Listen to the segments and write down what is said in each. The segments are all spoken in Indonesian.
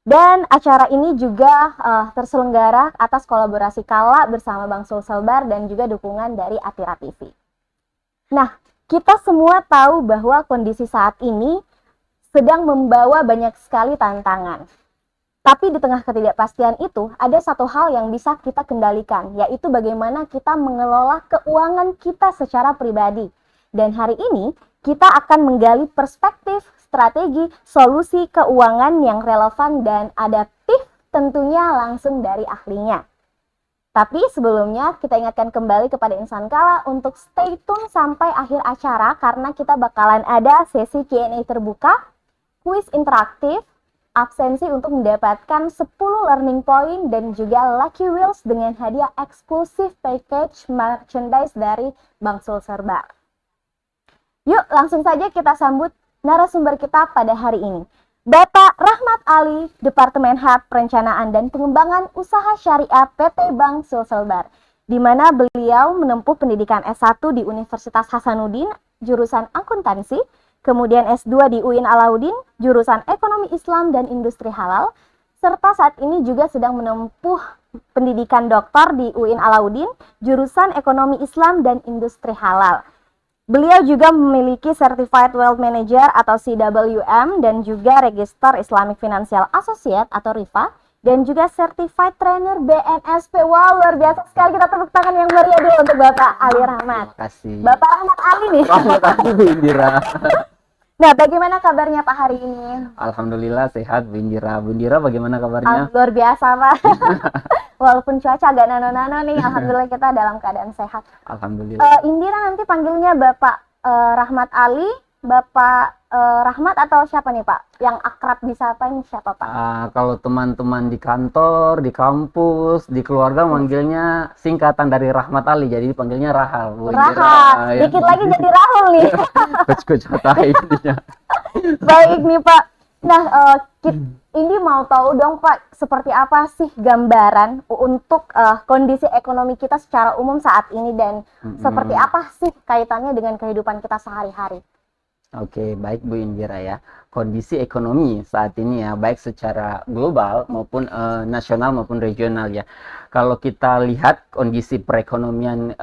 Dan acara ini juga terselenggara atas kolaborasi Kala bersama Bank Sulselbar dan juga dukungan dari Atira TV. Nah, kita semua tahu bahwa kondisi saat ini sedang membawa banyak sekali tantangan. Tapi di tengah ketidakpastian itu, ada satu hal yang bisa kita kendalikan, yaitu bagaimana kita mengelola keuangan kita secara pribadi. Dan hari ini, kita akan menggali perspektif, strategi, solusi keuangan yang relevan dan adaptif tentunya langsung dari ahlinya. Tapi sebelumnya kita ingatkan kembali kepada Insan Kala untuk stay tune sampai akhir acara karena kita bakalan ada sesi Q&A terbuka, kuis interaktif, absensi untuk mendapatkan 10 learning point dan juga Lucky Wheels dengan hadiah eksklusif package merchandise dari Bank Sulselbar. Yuk langsung saja kita sambut narasumber kita pada hari ini. Bapak Rahmat Ali, Departemen Head Perencanaan dan Pengembangan Usaha Syariah PT Bank Sulselbar, di mana beliau menempuh pendidikan S1 di Universitas Hasanuddin, jurusan akuntansi, kemudian S2 di UIN Alauddin, jurusan Ekonomi Islam dan Industri Halal, serta saat ini juga sedang menempuh pendidikan doktor di UIN Alauddin, jurusan Ekonomi Islam dan Industri Halal. Beliau juga memiliki Certified Wealth Manager atau CWM dan juga Register Islamic Financial Associate atau RIFA dan juga Certified Trainer BNSP. Wow, luar biasa sekali. Kita tepuk tangan yang meriah dulu untuk Bapak Ali Rahmat. Terima kasih. Bapak Rahmat Ali nih. Terima kasih Bu Indira. Nah, bagaimana kabarnya Pak hari ini? Alhamdulillah sehat Bu Indira. Bu Indira bagaimana kabarnya? Luar biasa Pak. Walaupun cuaca agak nano-nano nih, alhamdulillah kita dalam keadaan sehat. Alhamdulillah. Indira nanti panggilnya Bapak Rahmat Ali, Bapak Rahmat atau siapa nih Pak? Yang akrab disapa ini siapa Pak? Kalau teman-teman di kantor, di kampus, di keluarga manggilnya singkatan dari Rahmat Ali, jadi dipanggilnya Rahal. Bu Indira. Rahal, dikit lagi jadi Rahul nih. Coach intinya. Baik nih Pak. Nah, ini mau tahu dong Pak, seperti apa sih gambaran untuk kondisi ekonomi kita secara umum saat ini dan seperti apa sih kaitannya dengan kehidupan kita sehari-hari? Oke, baik Bu Indira ya. Kondisi ekonomi saat ini ya, baik secara global maupun nasional maupun regional ya. Kalau kita lihat kondisi perekonomian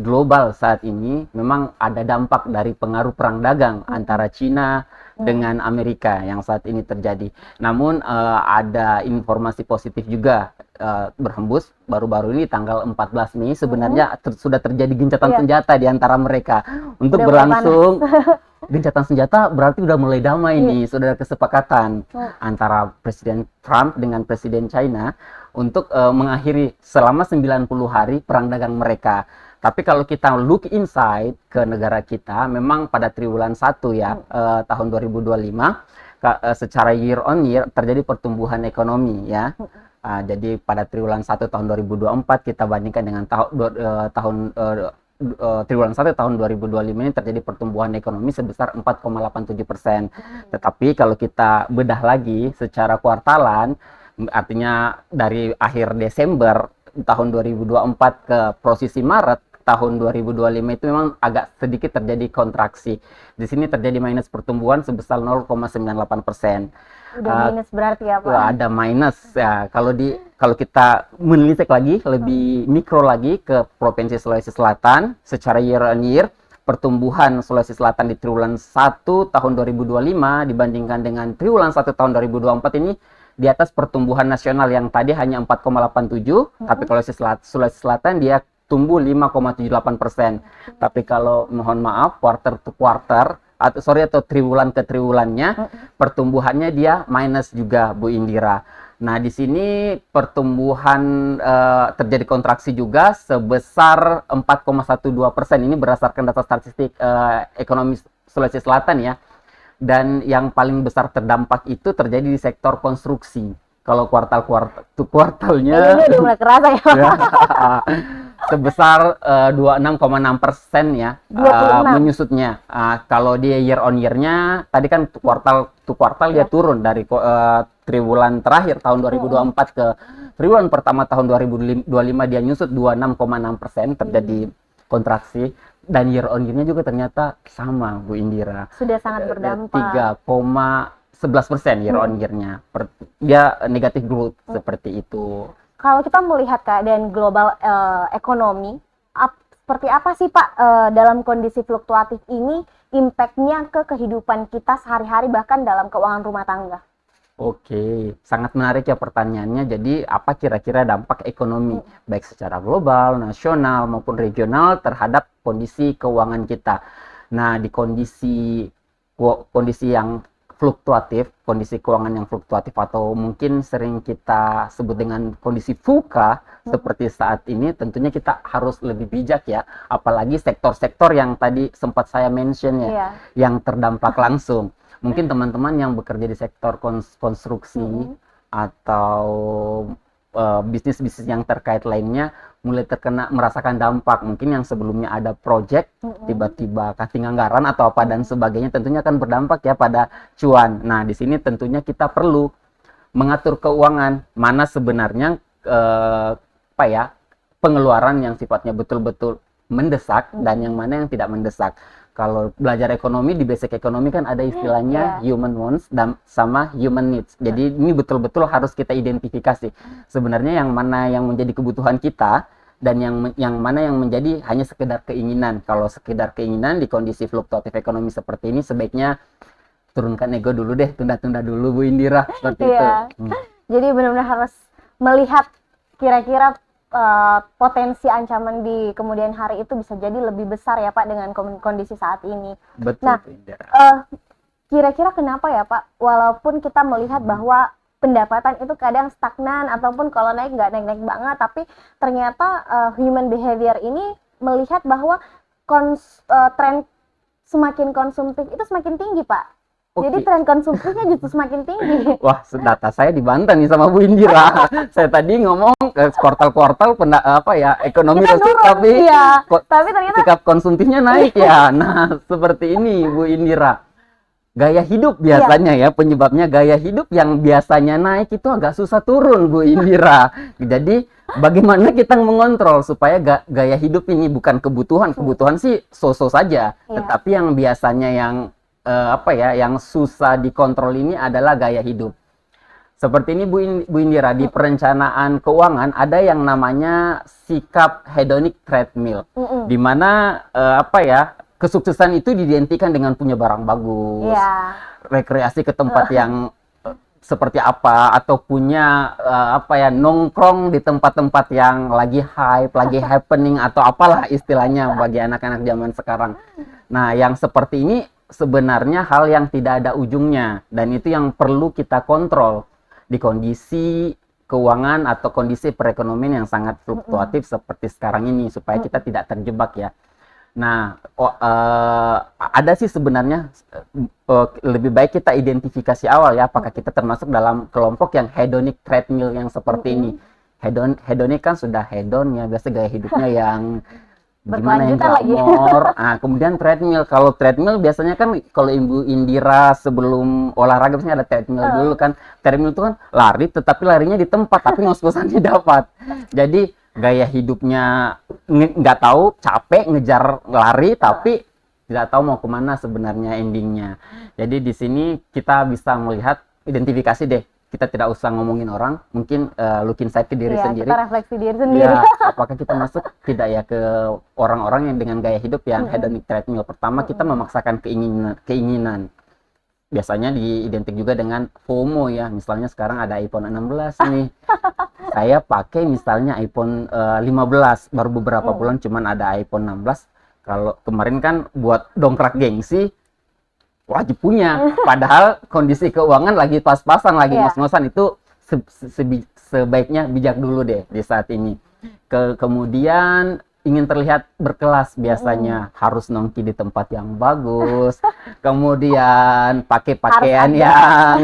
global saat ini, memang ada dampak dari pengaruh perang dagang antara Cina dengan Amerika yang saat ini terjadi. Namun ada informasi positif juga berhembus baru-baru ini tanggal 14 Mei sebenarnya sudah terjadi gencatan senjata di antara mereka untuk berlangsung. Gencatan senjata berarti udah mulai damai nih, sudah ada kesepakatan antara Presiden Trump dengan Presiden China untuk mengakhiri selama 90 hari perang dagang mereka. Tapi kalau kita look inside ke negara kita, memang pada triwulan 1 ya, tahun 2025, secara year on year terjadi pertumbuhan ekonomi ya. Jadi pada triwulan 1 tahun 2024 kita bandingkan dengan triwulan 1 tahun 2025 ini terjadi pertumbuhan ekonomi sebesar 4,87%. Tetapi kalau kita bedah lagi secara kuartalan, artinya dari akhir Desember tahun 2024 ke posisi Maret tahun 2025 itu memang agak sedikit terjadi kontraksi. Di sini terjadi minus pertumbuhan sebesar 0,98%. Udah minus berarti ya Pak? Ada minus ya. Kalau kita menelisik lagi lebih mikro lagi ke Provinsi Sulawesi Selatan, secara year on year pertumbuhan Sulawesi Selatan di triwulan 1 tahun 2025 dibandingkan dengan triwulan 1 tahun 2024 ini di atas pertumbuhan nasional yang tadi hanya 4,87, tapi kalau Sulawesi Selatan dia tumbuh 5,78%. Tapi kalau mohon maaf quarter to quarter atau triwulan ke triwulannya pertumbuhannya dia minus juga Bu Indira. Nah, di sini pertumbuhan terjadi kontraksi juga sebesar 4,12%. Ini berdasarkan data statistik ekonomi Sulawesi Selatan ya. Dan yang paling besar terdampak itu terjadi di sektor konstruksi. Kalau kuartalnya ini udah mulai kerasa ya. Sebesar 26,6% ya, menyusutnya. Kalau dia year on year-nya tadi kan kuartal dia turun dari triwulan terakhir tahun 2024 ke triwulan pertama tahun 2025 dia nyusut 26,6%, terjadi kontraksi. Dan year on year-nya juga ternyata sama Bu Indira. Sudah sangat berdampak. 11% year on year-nya. Dia negatif growth seperti itu. Kalau kita melihat keadaan global ekonomi, seperti apa sih Pak dalam kondisi fluktuatif ini impact-nya ke kehidupan kita sehari-hari bahkan dalam keuangan rumah tangga? Oke, sangat menarik ya pertanyaannya. Jadi apa kira-kira dampak ekonomi baik secara global, nasional maupun regional terhadap kondisi keuangan kita? Nah, di kondisi yang fluktuatif, kondisi keuangan yang fluktuatif atau mungkin sering kita sebut dengan kondisi VUCA seperti saat ini, tentunya kita harus lebih bijak ya, apalagi sektor-sektor yang tadi sempat saya mention ya, yang terdampak langsung. Mungkin teman-teman yang bekerja di sektor konstruksi atau bisnis-bisnis yang terkait lainnya mulai merasakan dampak. Mungkin yang sebelumnya ada project tiba-tiba cutting anggaran atau apa dan sebagainya, tentunya akan berdampak ya pada cuan. Nah, di sini tentunya kita perlu mengatur keuangan mana sebenarnya pengeluaran yang sifatnya betul-betul mendesak dan yang mana yang tidak mendesak. Kalau belajar ekonomi, di basic ekonomi kan ada istilahnya human wants dan sama human needs. Jadi ini betul-betul harus kita identifikasi sebenarnya yang mana yang menjadi kebutuhan kita dan yang mana yang menjadi hanya sekedar keinginan. Kalau sekedar keinginan di kondisi fluktuatif ekonomi seperti ini, sebaiknya turunkan ego dulu deh, tunda-tunda dulu Bu Indira, seperti itu. Jadi benar-benar harus melihat kira-kira potensi ancaman di kemudian hari itu bisa jadi lebih besar ya Pak dengan kondisi saat ini. Betul. Nah, kira-kira kenapa ya Pak, walaupun kita melihat bahwa pendapatan itu kadang stagnan ataupun kalau naik nggak naik-naik banget, tapi ternyata human behavior ini melihat bahwa tren semakin konsumtif itu semakin tinggi Pak. Jadi tren konsumtifnya justru semakin tinggi. Wah, data saya dibantah nih sama Bu Indira. Saya tadi ngomong ke kuartal-kuartal ekonomi lesu, tapi ternyata sikap konsumtifnya naik ya. Nah, seperti ini Bu Indira. Gaya hidup biasanya ya, penyebabnya gaya hidup yang biasanya naik itu agak susah turun Bu Indira. Jadi bagaimana kita mengontrol supaya gaya hidup ini bukan kebutuhan sih so-so saja, tetapi yang biasanya yang yang susah dikontrol ini adalah gaya hidup. Seperti ini Bu Indira, di perencanaan keuangan ada yang namanya sikap hedonic treadmill, di mana kesuksesan itu diidentikan dengan punya barang bagus, rekreasi ke tempat yang seperti apa, atau punya nongkrong di tempat-tempat yang lagi hype, lagi happening atau apalah istilahnya bagi anak-anak zaman sekarang. Nah, yang seperti ini sebenarnya hal yang tidak ada ujungnya, dan itu yang perlu kita kontrol di kondisi keuangan atau kondisi perekonomian yang sangat fluktuatif seperti sekarang ini, supaya kita tidak terjebak ya. Nah, ada sih sebenarnya lebih baik kita identifikasi awal ya, apakah kita termasuk dalam kelompok yang hedonic treadmill yang seperti ini. Hedonic kan sudah hedon ya, biasa gaya hidupnya yang gimana yang glamor. Kemudian treadmill. Kalau treadmill biasanya kan kalau Ibu Indira sebelum olahraga biasanya ada treadmill dulu kan. Treadmill itu kan lari, tetapi larinya di tempat, tapi ngos-ngosannya dapat. Jadi gaya hidupnya nggak tahu, capek ngejar lari, tapi tidak tahu mau kemana sebenarnya endingnya. Jadi di sini kita bisa melihat, identifikasi deh. Kita tidak usah ngomongin orang, mungkin look inside ke diri sendiri. Kita refleksi diri sendiri. Ya, apakah kita masuk tidak ya ke orang-orang yang dengan gaya hidup yang hedonic treadmill. Pertama, kita memaksakan keinginan. Biasanya diidentik juga dengan FOMO ya. Misalnya sekarang ada iPhone 16 nih. Saya pakai misalnya iPhone 15, baru beberapa bulan cuman ada iPhone 16. Kalau kemarin kan buat dongkrak gengsi, wajib punya. Padahal kondisi keuangan lagi pas-pasan, lagi ngos-ngosan, itu sebaiknya bijak dulu deh di saat ini. Kemudian ingin terlihat berkelas, biasanya harus nongki di tempat yang bagus. Kemudian pakai pakaian yang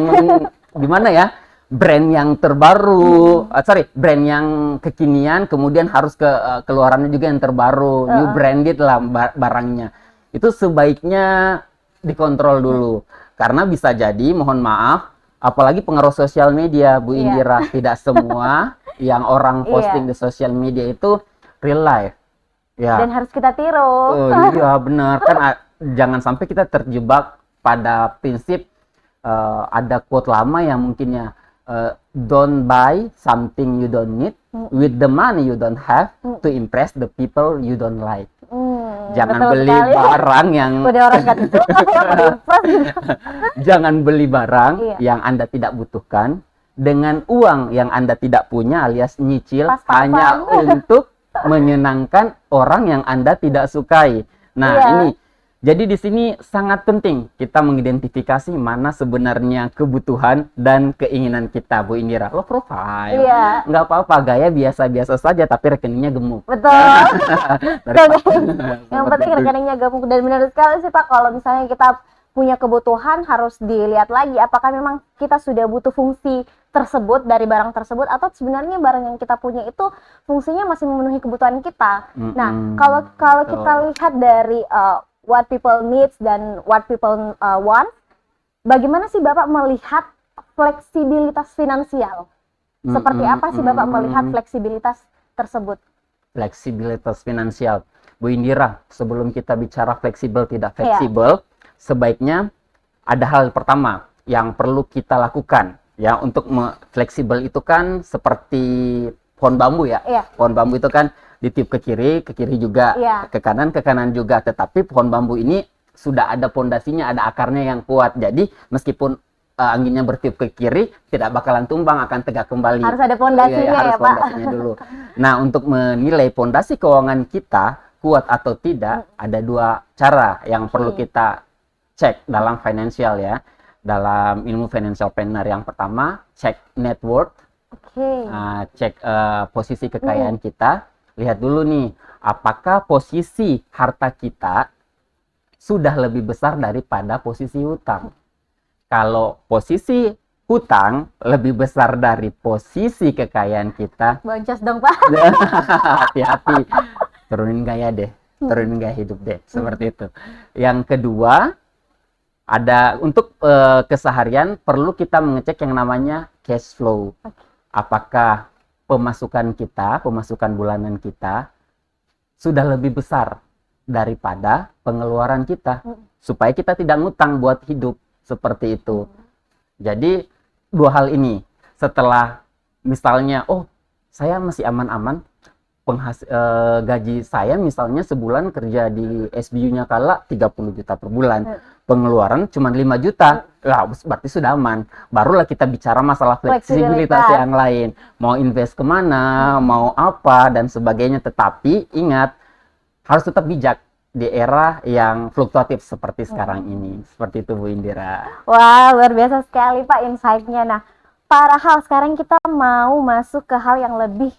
gimana ya? Brand yang terbaru, brand yang kekinian, kemudian harus keluarannya juga yang terbaru, new branded lah barangnya. Itu sebaiknya dikontrol dulu, karena bisa jadi, mohon maaf, apalagi pengaruh sosial media Bu Indira, tidak semua yang orang posting di sosial media itu real life ya, dan harus kita tiru. Iya benar kan, jangan sampai kita terjebak pada prinsip ada quote lama yang mungkinnya don't buy something you don't need with the money you don't have to impress the people you don't like. Jangan Betul beli sekali. barang yang Udah orang nggak suka yang diimpress gitu. jangan beli barang Iya. yang Anda tidak butuhkan dengan uang yang Anda tidak punya alias nyicil Pas-pasan. hanya untuk menyenangkan orang yang Anda tidak sukai. Nah, Iya. ini jadi di sini sangat penting kita mengidentifikasi mana sebenarnya kebutuhan dan keinginan kita, Bu Indira. Lo profile, Iya. nggak apa-apa, gaya biasa-biasa saja tapi rekeningnya gemuk. Betul. Yang penting rekeningnya gabung. Dan benar sekali sih Pak, kalau misalnya kita punya kebutuhan harus dilihat lagi apakah memang kita sudah butuh fungsi tersebut dari barang tersebut atau sebenarnya barang yang kita punya itu fungsinya masih memenuhi kebutuhan kita. Nah, kalau kita lihat dari what people needs dan what people want, bagaimana sih Bapak melihat fleksibilitas finansial? Seperti apa sih Bapak melihat fleksibilitas tersebut? Fleksibilitas finansial. Bu Indira, sebelum kita bicara fleksibel tidak fleksibel, sebaiknya ada hal pertama yang perlu kita lakukan ya untuk fleksibel itu kan seperti pohon bambu ya. Pohon bambu itu kan ditiup ke kiri juga, ke kanan juga. Tetapi pohon bambu ini sudah ada pondasinya, ada akarnya yang kuat. Jadi meskipun anginnya bertiup ke kiri, tidak bakalan tumbang, akan tegak kembali. Harus ada pondasinya harus ya Pak. pondasinya dulu. Nah, untuk menilai pondasi keuangan kita kuat atau tidak, ada dua cara yang perlu kita cek dalam financial ya. Dalam ilmu financial planner, yang pertama cek net worth, cek posisi kekayaan kita. Lihat dulu nih, apakah posisi harta kita sudah lebih besar daripada posisi hutang. Kalau posisi hutang lebih besar dari posisi kekayaan kita, boncos dong Pak. hati-hati, turunin gaya deh, turunin gaya hidup deh, seperti itu. Yang kedua, ada untuk keseharian perlu kita mengecek yang namanya cash flow. Apakah pemasukan kita, pemasukan bulanan kita sudah lebih besar daripada pengeluaran kita, supaya kita tidak ngutang buat hidup, seperti itu. Jadi dua hal ini, setelah misalnya saya masih aman-aman, gaji saya misalnya sebulan kerja di SBU-nya kala 30 juta per bulan, pengeluaran cuma 5 juta, berarti sudah aman. Barulah kita bicara masalah fleksibilitas yang lain, mau invest kemana, mau apa dan sebagainya. Tetapi ingat, harus tetap bijak di era yang fluktuatif seperti sekarang ini. Seperti itu Bu Indira. Wah, luar biasa sekali Pak insight-nya. Nah, para hal sekarang kita mau masuk ke hal yang lebih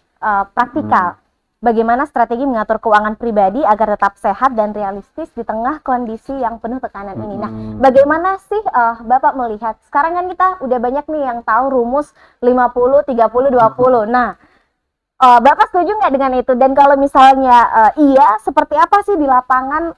praktikal. Bagaimana strategi mengatur keuangan pribadi agar tetap sehat dan realistis di tengah kondisi yang penuh tekanan ini. Nah, bagaimana sih Bapak melihat? Sekarang kan kita udah banyak nih yang tahu rumus 50, 30, 20. Nah, Bapak setuju nggak dengan itu? Dan kalau misalnya iya, seperti apa sih di lapangan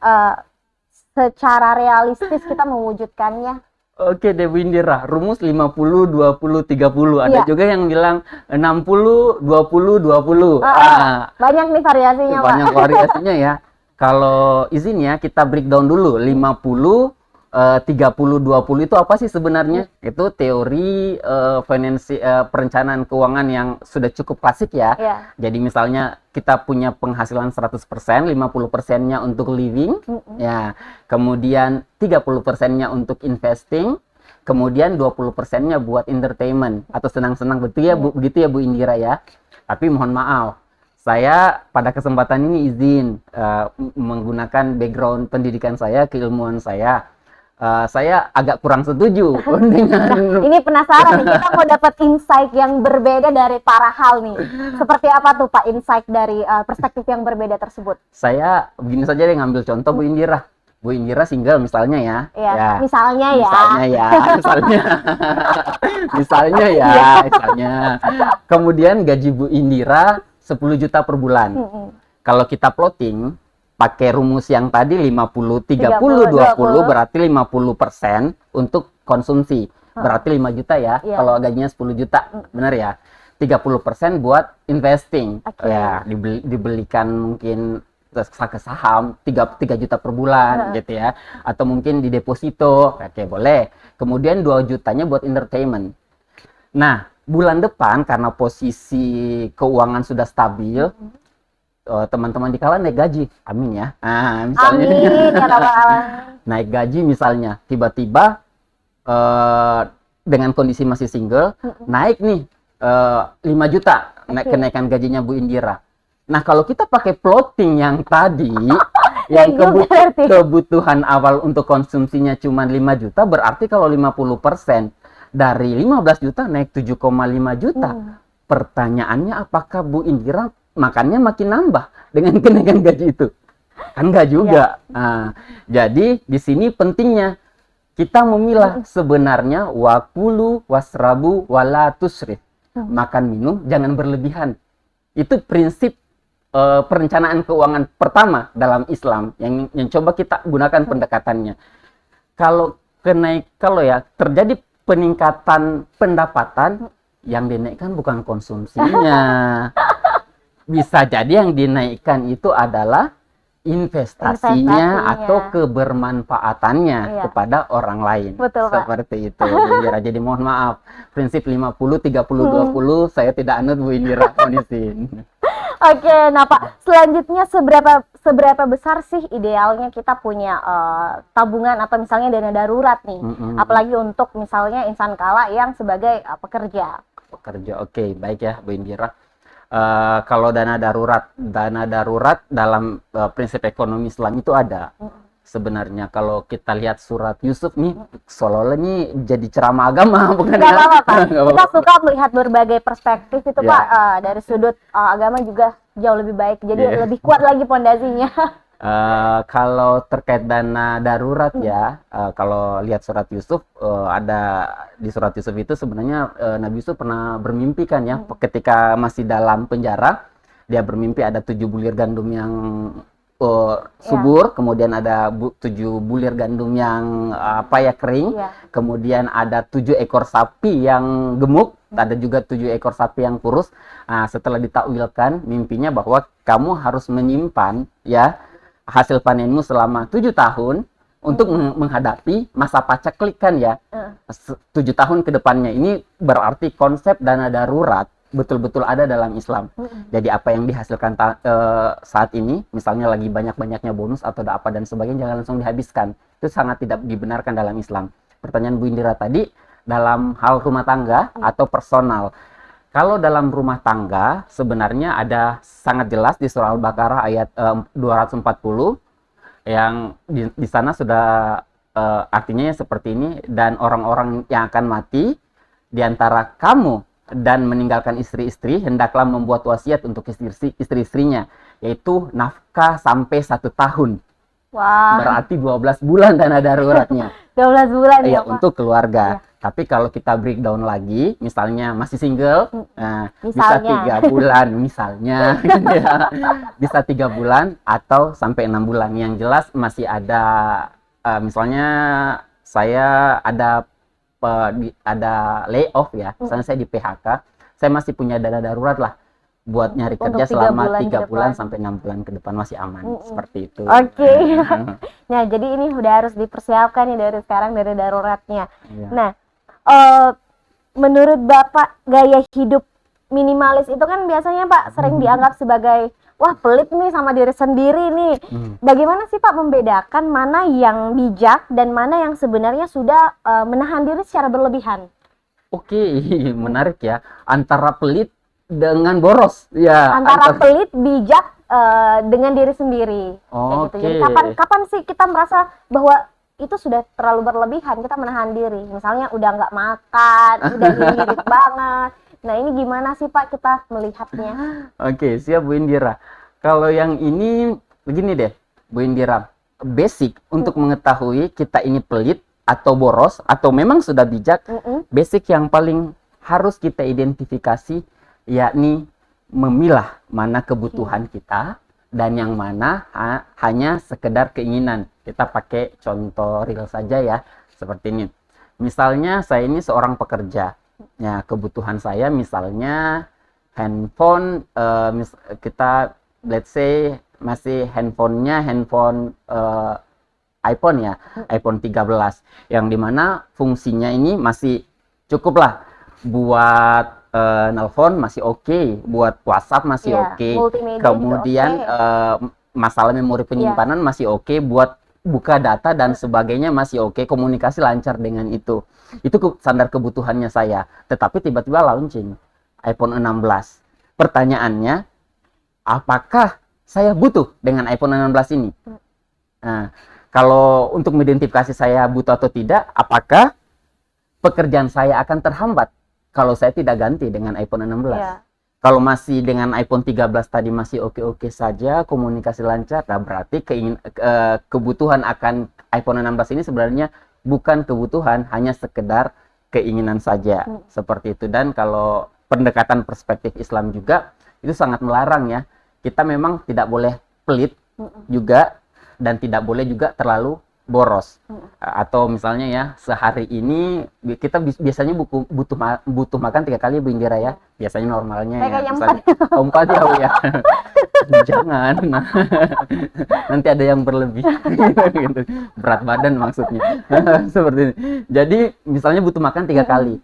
secara realistis kita mewujudkannya? Oke deh Bu Indira, rumus 50, 20, 30. Ada juga yang bilang 60, 20, 20. Banyak nih variasinya, Pak. Banyak variasinya ya. Kalau izin ya, kita breakdown dulu. 50, 30, 20 itu apa sih sebenarnya? Itu teori perencanaan keuangan yang sudah cukup klasik ya. Jadi misalnya kita punya penghasilan 100%, 50%-nya untuk living, ya. Kemudian 30%-nya untuk investing, kemudian 20%-nya buat entertainment atau senang-senang, begitu ya Bu Indira ya. Tapi mohon maaf, saya pada kesempatan ini izin menggunakan background pendidikan saya, keilmuan saya. Saya agak kurang setuju dengan ini penasaran nih, kita mau dapat insight yang berbeda dari para hal nih. Seperti apa tuh Pak insight dari perspektif yang berbeda tersebut? Saya begini saja deh, ngambil contoh Bu Indira. Bu Indira single misalnya ya. Misalnya misalnya. Kemudian gaji Bu Indira 10 juta per bulan. Kalau kita plotting pakai rumus yang tadi 50, 30, 20, berarti 50% untuk konsumsi. Berarti 5 juta ya, kalau gajinya 10 juta, benar ya? 30% buat investing. Ya, dibelikan mungkin ke saham 3 juta per bulan gitu ya, atau mungkin di deposito, oke boleh. Kemudian 2 jutanya buat entertainment. Nah, bulan depan karena posisi keuangan sudah stabil, teman-teman di kalangan naik gaji, amin ya. Nah, misalnya Amin ya rabbal alamin. naik gaji misalnya, tiba-tiba dengan kondisi masih single, naik nih 5 juta naik kenaikan gajinya Bu Indira. Nah, kalau kita pakai floating yang tadi, yang kebutuhan awal untuk konsumsinya cuma 5 juta, berarti kalau 50% dari 15 juta naik 7,5 juta. Pertanyaannya, apakah Bu Indira makannya makin nambah dengan kenaikan gaji itu? Kan enggak juga. Nah, jadi di sini pentingnya kita memilah sebenarnya wakulu wasrabu wala tusrif. Makan minum jangan berlebihan. Itu prinsip perencanaan keuangan pertama dalam Islam yang coba kita gunakan pendekatannya. Kalau ya terjadi peningkatan pendapatan, yang dinaikkan bukan konsumsinya. Bisa jadi yang dinaikkan itu adalah investasinya atau kebermanfaatannya kepada orang lain. Betul, Pak. Seperti itu, Bu Indira. Jadi mohon maaf, prinsip 50 30 20 saya tidak anut, Bu Indira. Oke, nah Pak, selanjutnya seberapa besar sih idealnya kita punya tabungan atau misalnya dana darurat nih, apalagi untuk misalnya insan kala yang sebagai pekerja. Oke, baik ya Bu Indira. Kalau dana darurat dalam prinsip ekonomi Islam itu ada. Sebenarnya kalau kita lihat surat Yusuf nih, seolah-olah nih jadi ceramah agama, bukan? Nggak apa-apa, Pak. Kita suka melihat berbagai perspektif itu, Pak. Dari sudut agama juga jauh lebih baik, jadi lebih kuat lagi pondasinya. Kalau terkait dana darurat ya, kalau lihat surat Yusuf, ada di surat Yusuf itu sebenarnya Nabi Yusuf pernah bermimpi kan ya, ketika masih dalam penjara, dia bermimpi ada 7 bulir gandum yang subur, kemudian ada 7 bulir gandum yang kering, kemudian ada 7 ekor sapi yang gemuk, ada juga 7 ekor sapi yang kurus. Nah, setelah ditakwilkan mimpinya bahwa kamu harus menyimpan ya hasil panenmu selama 7 tahun untuk menghadapi masa paceklik kan ya, 7 tahun ke depannya. Ini berarti konsep dana darurat betul-betul ada dalam Islam. Jadi apa yang dihasilkan saat ini, misalnya lagi banyak-banyaknya bonus atau apa dan sebagainya, jangan langsung dihabiskan. Itu sangat tidak dibenarkan dalam Islam. Pertanyaan Bu Indira tadi, dalam hal rumah tangga atau personal. Kalau dalam rumah tangga, sebenarnya ada sangat jelas di surah Al-Baqarah ayat 240, yang di sana sudah artinya seperti ini, dan orang-orang yang akan mati di antara kamu dan meninggalkan istri-istri, hendaklah membuat wasiat untuk istri-istrinya, yaitu nafkah sampai 1 tahun. Wah. Berarti 12 bulan dana daruratnya. 12 bulan ya, Pak? Untuk keluarga. Tapi kalau kita breakdown lagi, misalnya masih single, bisa 3 bulan misalnya, bisa 3 bulan atau sampai 6 bulan. Yang jelas masih ada, misalnya saya ada layoff ya, misalnya saya di PHK, saya masih punya dana darurat lah buat nyari kerja selama 3 bulan sampai 6 bulan ke depan, masih aman. Seperti itu. Oke. Nah, jadi ini udah harus dipersiapkan nih dari sekarang, dari daruratnya. Nah, menurut Bapak, gaya hidup minimalis itu kan biasanya Pak sering dianggap sebagai wah pelit nih sama diri sendiri nih. Bagaimana sih Pak membedakan mana yang bijak dan mana yang sebenarnya sudah menahan diri secara berlebihan? Oke, menarik ya. Antara pelit dengan boros. Ya, antara pelit, bijak dengan diri sendiri. Gitu. Jadi kapan sih kita merasa bahwa itu sudah terlalu berlebihan, kita menahan diri. Misalnya udah nggak makan, udah ngirit banget. Nah, ini gimana sih Pak kita melihatnya? Oke, siap Bu Indira. Kalau yang ini begini deh, Bu Indira. Basic untuk mengetahui kita ini pelit atau boros atau memang sudah bijak, basic yang paling harus kita identifikasi yakni memilah mana kebutuhan kita dan yang mana hanya sekedar keinginan. Kita pakai contoh real saja ya, seperti ini. Misalnya saya ini seorang pekerja. Ya, kebutuhan saya misalnya handphone, kita let's say masih handphonenya handphone iPhone ya, iPhone 13 yang dimana fungsinya ini masih cukup lah buat nelpon masih oke, buat WhatsApp masih oke, multimedia juga kemudian masalah memori penyimpanan masih oke, buat buka data dan sebagainya masih oke, komunikasi lancar dengan itu standar kebutuhannya saya. Tetapi tiba-tiba launching iPhone 16. Pertanyaannya, apakah saya butuh dengan iPhone 16 ini? Nah, kalau untuk mengidentifikasi saya butuh atau tidak, apakah pekerjaan saya akan terhambat kalau saya tidak ganti dengan iPhone 16? Kalau masih dengan iPhone 13 tadi masih oke-oke saja, komunikasi lancar, nah berarti kebutuhan akan iPhone 16 ini sebenarnya bukan kebutuhan, hanya sekedar keinginan saja. Seperti itu. Dan kalau pendekatan perspektif Islam juga, itu sangat melarang ya. Kita memang tidak boleh pelit juga, dan tidak boleh juga terlalu boros. Atau misalnya ya, sehari ini kita biasanya butuh makan 3 kali Bu Indira ya. Biasanya normalnya ya. Misalnya, 4 ya Bu ya. Jangan. Nanti ada yang berlebih. Gitu. Berat badan maksudnya. Seperti ini. Jadi misalnya butuh makan 3 kali.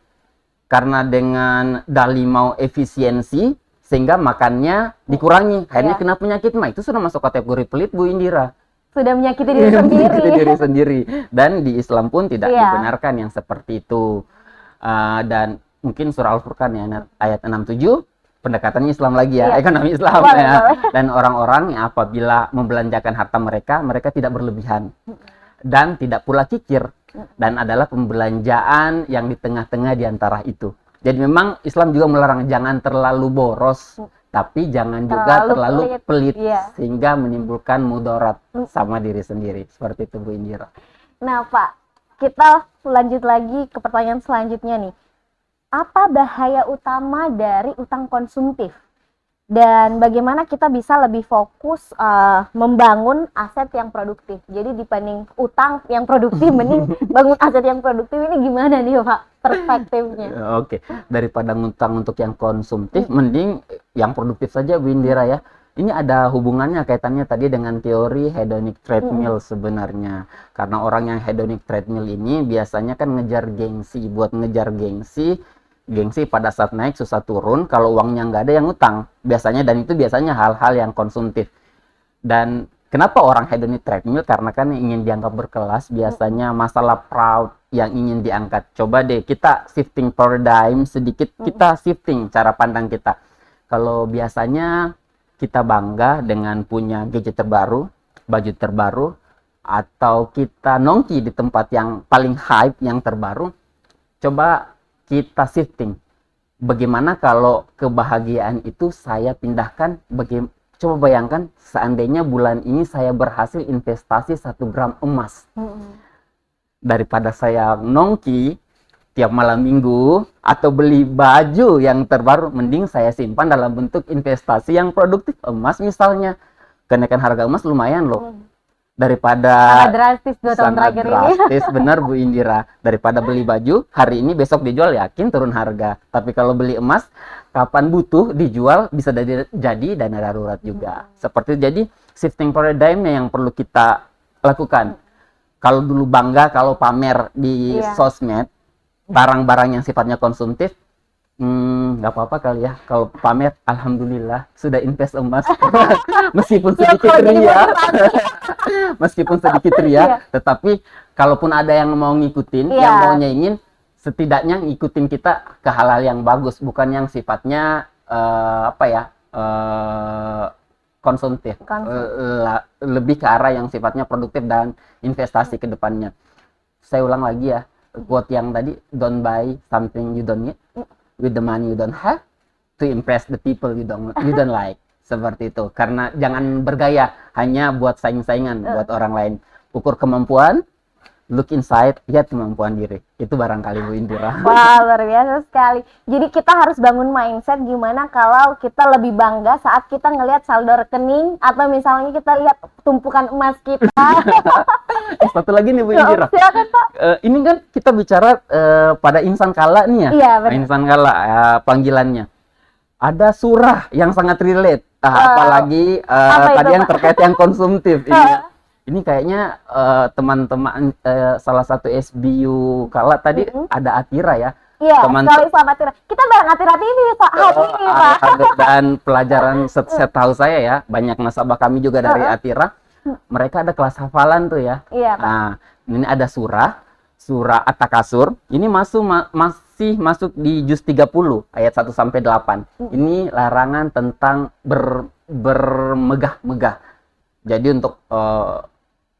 Karena dengan dalih mau efisiensi, sehingga makannya dikurangi. Akhirnya kena penyakit mah. Itu sudah masuk kategori pelit Bu Indira. Sudah menyakiti diri sendiri. Menyakiti diri sendiri. Dan di Islam pun tidak dibenarkan yang seperti itu. Dan mungkin surah Al-Furqan ya, ayat 67, pendekatannya Islam lagi ya, ekonomi Islam ya. Dan orang-orang yang apabila membelanjakan harta mereka, mereka tidak berlebihan. Dan tidak pula kikir. Dan adalah pembelanjaan yang di tengah-tengah di antara itu. Jadi memang Islam juga melarang jangan terlalu boros. Tapi jangan juga terlalu pelit sehingga menimbulkan mudarat sama diri sendiri. Seperti itu Bu Indira. Nah Pak, kita lanjut lagi ke pertanyaan selanjutnya nih. Apa bahaya utama dari utang konsumtif? Dan bagaimana kita bisa lebih fokus membangun aset yang produktif? Jadi dibanding utang yang produktif, mending bangun aset yang produktif, ini gimana nih Pak perspektifnya? Oke, daripada ngutang untuk yang konsumtif, mending yang produktif saja Bu Indira ya. Ini ada hubungannya kaitannya tadi dengan teori hedonic treadmill sebenarnya. Karena orang yang hedonic treadmill ini biasanya kan ngejar gengsi. Buat ngejar gengsi pada saat naik susah turun, kalau uangnya nggak ada yang utang biasanya, dan itu biasanya hal-hal yang konsumtif. Dan kenapa orang hedonic treadmill? Karena kan ingin dianggap berkelas, biasanya masalah proud yang ingin diangkat. Coba deh kita shifting paradigm sedikit, kita shifting cara pandang kita. Kalau biasanya kita bangga dengan punya gadget terbaru, baju terbaru, atau kita nongki di tempat yang paling hype, yang terbaru, coba kita shifting. Bagaimana kalau kebahagiaan itu saya pindahkan? Coba bayangkan seandainya bulan ini saya berhasil investasi 1 gram emas. Daripada saya nongki tiap malam minggu atau beli baju yang terbaru, mending saya simpan dalam bentuk investasi yang produktif. Emas misalnya, kenaikan harga emas lumayan loh. Daripada drastis 2 tahun terakhir ini. Drastis benar Bu Indira. Daripada beli baju hari ini besok dijual, yakin turun harga. Tapi kalau beli emas kapan butuh dijual, bisa jadi dana darurat juga. Seperti jadi shifting paradigm-nya yang perlu kita lakukan. Kalau dulu bangga kalau pamer di sosmed barang-barang yang sifatnya konsumtif, nggak apa-apa kali ya kalau pamer. Alhamdulillah sudah invest emas. Meskipun sedikit ria, meskipun sedikit ria, tetapi kalaupun ada yang mau ngikutin, yang mau nyaingin, setidaknya ngikutin kita ke hal-hal yang bagus, bukan yang sifatnya konsumtif. Lebih ke arah yang sifatnya produktif dan investasi ke depannya. Saya ulang lagi ya, quote yang tadi, don't buy something you don't need with the money you don't have to impress the people you don't like. Seperti itu. Karena jangan bergaya hanya buat saing-saingan buat orang lain. Ukur kemampuan, look inside, lihat kemampuan diri. Itu barangkali Bu Indira. Wah, luar biasa sekali. Jadi kita harus bangun mindset gimana kalau kita lebih bangga saat kita ngelihat saldo rekening, atau misalnya kita lihat tumpukan emas kita. Satu lagi nih Bu Indira. Silakan Pak. Ini kan kita bicara pada insan kala nih ya. Iya, benar. Insan kala panggilannya. Ada surah yang sangat relate apalagi apa itu, tadi yang Pak? terkait yang konsumtif ini kayaknya teman-teman salah satu SBU Kala tadi ada Atira ya. Iya, Teman sekali sama Atira. Kita bareng Atira TV, Pak. Hari ini, Pak. dan pelajaran setahu saya ya, banyak nasabah kami juga dari Atira. Mereka ada kelas hafalan tuh ya. Iya, Pak. Nah, ini ada surah At-Takasur. Ini masih masuk di juz 30 ayat 1 sampai 8. Ini larangan tentang bermegah-megah. Jadi untuk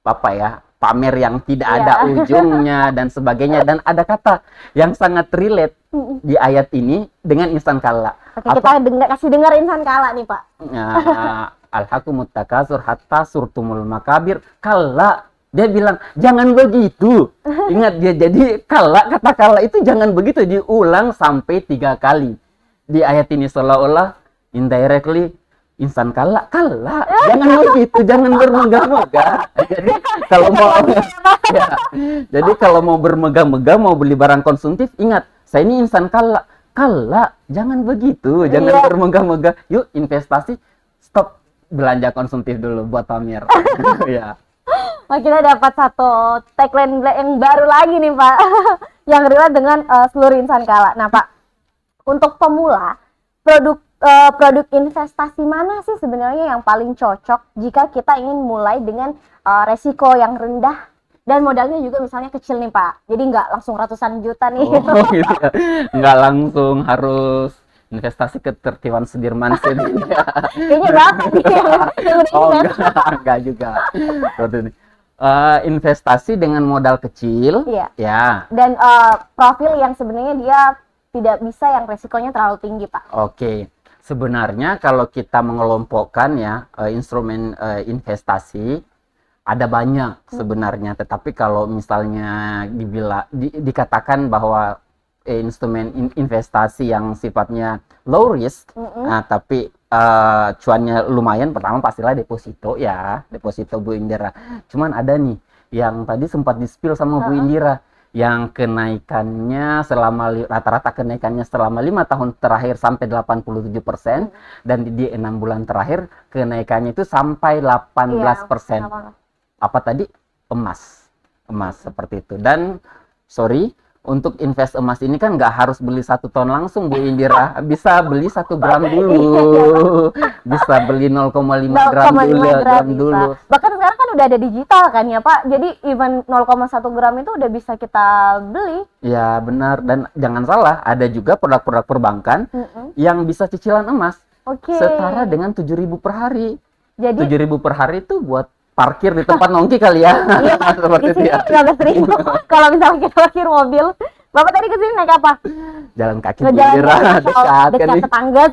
apa ya? Pamer yang tidak ada ujungnya dan sebagainya, dan ada kata yang sangat relate di ayat ini dengan insan kala. Oke, kita kasih dengar insan kala nih, Pak. Alhaqumut takasur hatta surtumul makabir. Kala, dia bilang jangan begitu. Ingat dia, jadi kata kala itu jangan begitu, diulang sampai 3 kali di ayat ini, seolah-olah indirectly insan kala jangan begitu, jangan bermegah-megah. Jadi kalau mau jadi kalau mau bermegah-megah, mau beli barang konsumtif, ingat saya ini insan kala jangan begitu, jangan bermegah-megah. Yuk investasi, stop belanja konsumtif dulu buat pamer. Ya. Wah, kita dapat satu tagline yang baru lagi nih, Pak. Yang relate dengan seluruh insan kala. Nah, Pak, untuk pemula, produk investasi mana sih sebenarnya yang paling cocok jika kita ingin mulai dengan resiko yang rendah dan modalnya juga misalnya kecil nih, Pak. Jadi nggak langsung ratusan juta nih. Gitu ya. Nggak langsung harus investasi ke Tertiwan Sudirman sini. Kayaknya Bapak nih yang enggak juga. Investasi dengan modal kecil, ya. Dan profil yang sebenarnya dia tidak bisa yang resikonya terlalu tinggi, Pak. Oke. Sebenarnya kalau kita mengelompokkan ya instrumen investasi ada banyak sebenarnya, tetapi kalau misalnya dikatakan bahwa instrumen investasi yang sifatnya low risk, tapi cuannya lumayan, pertama pastilah deposito ya, deposito Bu Indira. Cuman ada nih yang tadi sempat di-spill sama Bu Indira, yang kenaikannya rata-rata kenaikannya selama 5 tahun terakhir sampai 87%, dan di 6 bulan terakhir kenaikannya itu sampai 18%. Apa tadi? Emas seperti itu. Dan sorry, untuk invest emas ini kan nggak harus beli 1 ton langsung Bu Indira, bisa beli 1 gram dulu, bisa beli 0,5 gram dulu. Bahkan sekarang kan udah ada digital kan ya, Pak, jadi even 0,1 gram itu udah bisa kita beli. Ya benar, dan jangan salah, ada juga produk-produk perbankan yang bisa cicilan emas setara dengan 7.000 per hari. Jadi 7.000 per hari itu buat parkir di tempat nongki kali ya. Seperti itu ya. 15.000 kalau misalnya kita parkir mobil. Bapak tadi ke sini naik apa? Jalan kaki. Dekat tetangga.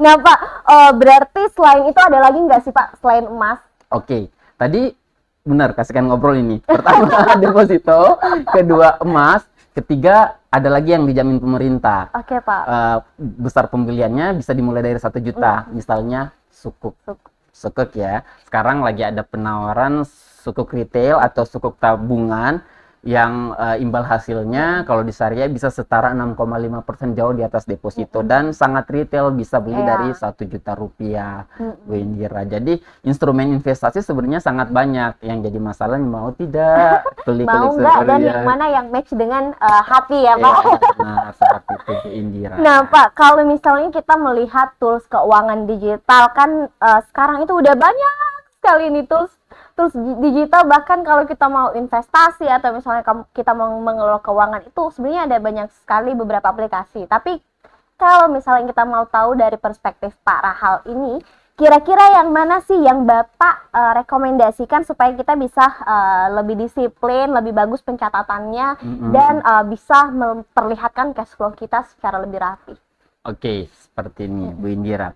Nah, Pak, berarti selain itu ada lagi nggak sih, Pak, selain emas? Oke, tadi benar, kasihkan ngobrol ini. Pertama deposito, kedua emas, ketiga ada lagi yang dijamin pemerintah. Oke, Pak. Besar pembeliannya bisa dimulai dari 1 juta, misalnya sukuk ya. Sekarang lagi ada penawaran sukuk retail atau sukuk tabungan yang imbal hasilnya kalau di syariah bisa setara 6,5%, jauh di atas deposito, dan sangat retail, bisa beli dari 1 juta rupiah, Bu Indira. Jadi instrumen investasi sebenarnya sangat banyak, yang jadi masalah mau tidak klik mau nggak, dan yang mana yang match dengan hati ya, Pak. Nah, seperti itu Bu Indira. Nah, Pak, kalau misalnya kita melihat tools keuangan digital kan sekarang itu udah banyak sekali nih tools digital. Bahkan kalau kita mau investasi atau misalnya kita mau mengelola keuangan, itu sebenarnya ada banyak sekali beberapa aplikasi. Tapi kalau misalnya kita mau tahu dari perspektif Pak Rahal ini, kira-kira yang mana sih yang Bapak rekomendasikan supaya kita bisa lebih disiplin, lebih bagus pencatatannya, dan bisa memperlihatkan cash flow kita secara lebih rapi? Oke, seperti ini Bu Indira.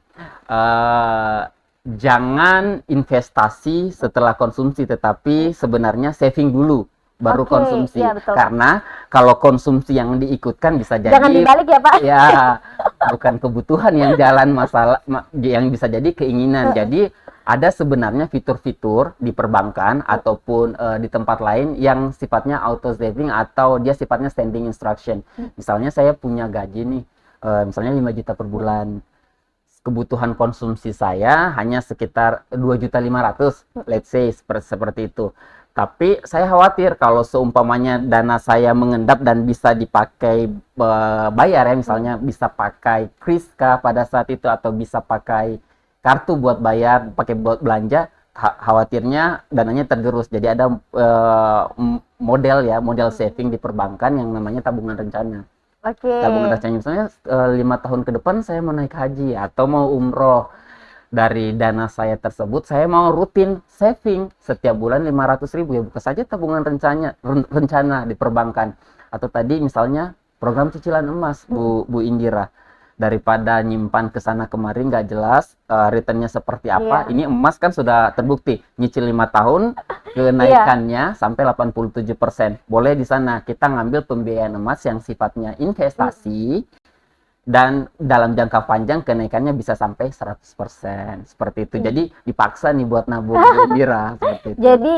Jangan investasi setelah konsumsi, tetapi sebenarnya saving dulu baru konsumsi. Ya, karena kalau konsumsi yang diikutkan bisa jadi, jangan dibalik ya, Pak. Ya, bukan kebutuhan yang jalan, masalah yang bisa jadi keinginan. Jadi ada sebenarnya fitur-fitur di perbankan ataupun di tempat lain yang sifatnya auto saving atau dia sifatnya standing instruction. Misalnya saya punya gaji nih, misalnya 5 juta per bulan. kebutuhan konsumsi saya hanya sekitar 2.500.000, let's say seperti itu. Tapi saya khawatir kalau seumpamanya dana saya mengendap dan bisa dipakai bayar ya, misalnya bisa pakai Kriska pada saat itu atau bisa pakai kartu buat bayar, pakai buat belanja, khawatirnya dananya tergerus. Jadi ada model saving di perbankan yang namanya tabungan rencana. Oke. Tabungan rencana misalnya 5 tahun ke depan saya mau naik haji atau mau umroh. Dari dana saya tersebut saya mau rutin saving setiap bulan 500.000, ya buka saja tabungan rencana di perbankan. Atau tadi misalnya program cicilan emas Bu Indira, daripada nyimpan ke sana kemari nggak jelas returnnya seperti apa. Ini emas kan sudah terbukti nyicil 5 tahun kenaikannya sampai 87%. Boleh di sana kita ngambil pembiayaan emas yang sifatnya investasi dan dalam jangka panjang kenaikannya bisa sampai 100%. Seperti itu. Jadi dipaksa nih buat nabung Indira seperti itu. Jadi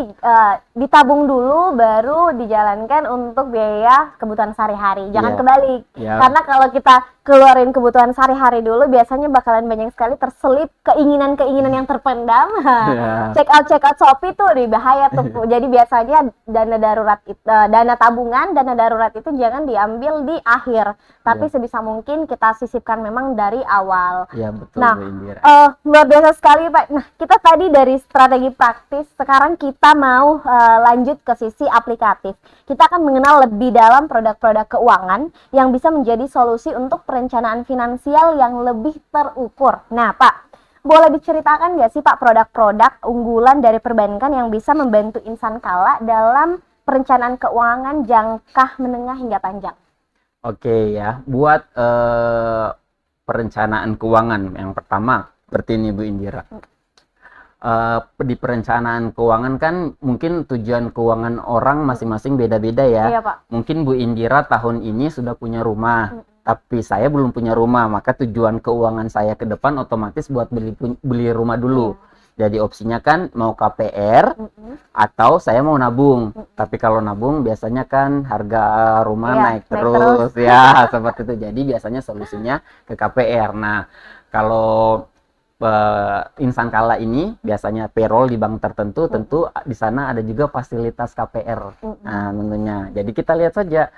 ditabung dulu baru dijalankan untuk biaya kebutuhan sehari-hari. Jangan kebalik. Karena kalau kita keluarin kebutuhan sehari-hari dulu biasanya bakalan banyak sekali terselip keinginan-keinginan yang terpendam. Check out Shopee tuh bahaya tuh. Jadi biasanya dana tabungan, dana darurat itu jangan diambil di akhir, tapi sebisa mungkin kita sisipkan memang dari awal. Iya betul. Nah, Bu Indira. luar biasa sekali Pak. Nah, kita tadi dari strategi praktis, sekarang kita mau lanjut ke sisi aplikatif. Kita akan mengenal lebih dalam produk-produk keuangan yang bisa menjadi solusi untuk perencanaan finansial yang lebih terukur. Nah Pak, boleh diceritakan nggak sih Pak produk-produk unggulan dari perbankan yang bisa membantu insan kala dalam perencanaan keuangan jangka menengah hingga panjang? Oke ya, buat perencanaan keuangan yang pertama seperti ini Bu Indira. Di perencanaan keuangan kan mungkin tujuan keuangan orang masing-masing beda-beda ya. Iya, Pak. Mungkin Bu Indira tahun ini sudah punya rumah, tapi saya belum punya rumah, maka tujuan keuangan saya ke depan otomatis buat beli rumah dulu. Jadi opsinya kan mau KPR atau saya mau nabung. Tapi kalau nabung biasanya kan harga rumah naik terus ya, seperti itu. Jadi biasanya solusinya ke KPR. Nah, kalau insan kala ini biasanya payroll di bank tertentu, tentu di sana ada juga fasilitas KPR. Nah, tentunya. Jadi kita lihat saja,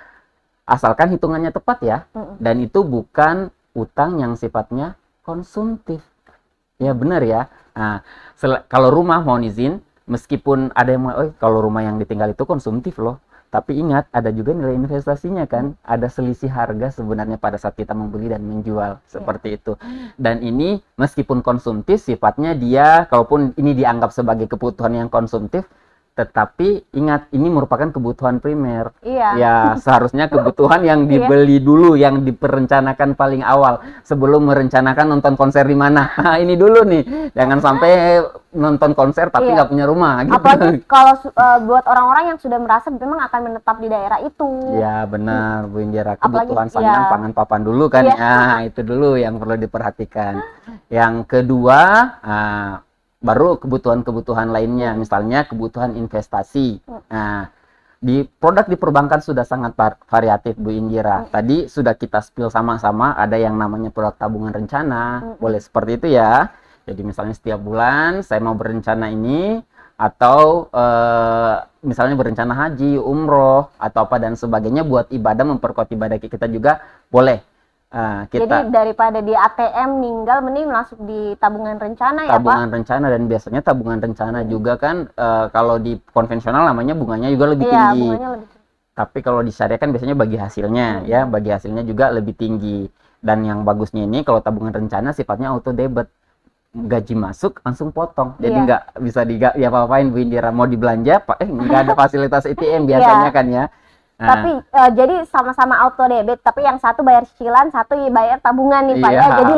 asalkan hitungannya tepat ya, dan itu bukan utang yang sifatnya konsumtif. Ya benar ya. Nah, kalau rumah mohon izin, meskipun ada yang kalau rumah yang ditinggal itu konsumtif loh. Tapi ingat, ada juga nilai investasinya kan. Ada selisih harga sebenarnya pada saat kita membeli dan menjual. Seperti itu. Dan ini meskipun konsumtif, sifatnya dia, kalaupun ini dianggap sebagai kebutuhan yang konsumtif, tetapi ingat, ini merupakan kebutuhan primer. Ya, seharusnya kebutuhan yang dibeli dulu, yang diperencanakan paling awal. Sebelum merencanakan nonton konser di mana. Ini dulu nih. Jangan sampai nonton konser tapi nggak punya rumah. Gitu. Apalagi kalau buat orang-orang yang sudah merasa memang akan menetap di daerah itu. Ya, benar Bu Indira. Kebutuhan sandang, pangan, papan dulu kan. Ya, itu dulu yang perlu diperhatikan. Yang kedua, baru kebutuhan-kebutuhan lainnya, misalnya kebutuhan investasi. Nah, di produk di perbankan sudah sangat variatif Bu Indira. Tadi sudah kita spill sama-sama, ada yang namanya produk tabungan rencana, boleh seperti itu ya. Jadi misalnya setiap bulan saya mau berencana ini, atau misalnya berencana haji, umroh, atau apa dan sebagainya buat ibadah, memperkuat ibadah kita juga boleh. Jadi daripada di ATM ninggal, mending langsung di tabungan rencana ya Pak? Tabungan rencana, dan biasanya tabungan rencana juga kan kalau di konvensional namanya bunganya juga lebih tinggi. Bunganya lebih tinggi. Tapi kalau di syariah kan biasanya bagi hasilnya ya, bagi hasilnya juga lebih tinggi. Dan yang bagusnya ini kalau tabungan rencana sifatnya auto debit. Gaji masuk langsung potong. Jadi nggak bisa apa-apain Bu Indira, mau dibelanja nggak ada fasilitas ATM biasanya kan ya. Tapi jadi sama-sama auto debit, tapi yang satu bayar cicilan, satu bayar tabungan nih Pak ya. Jadi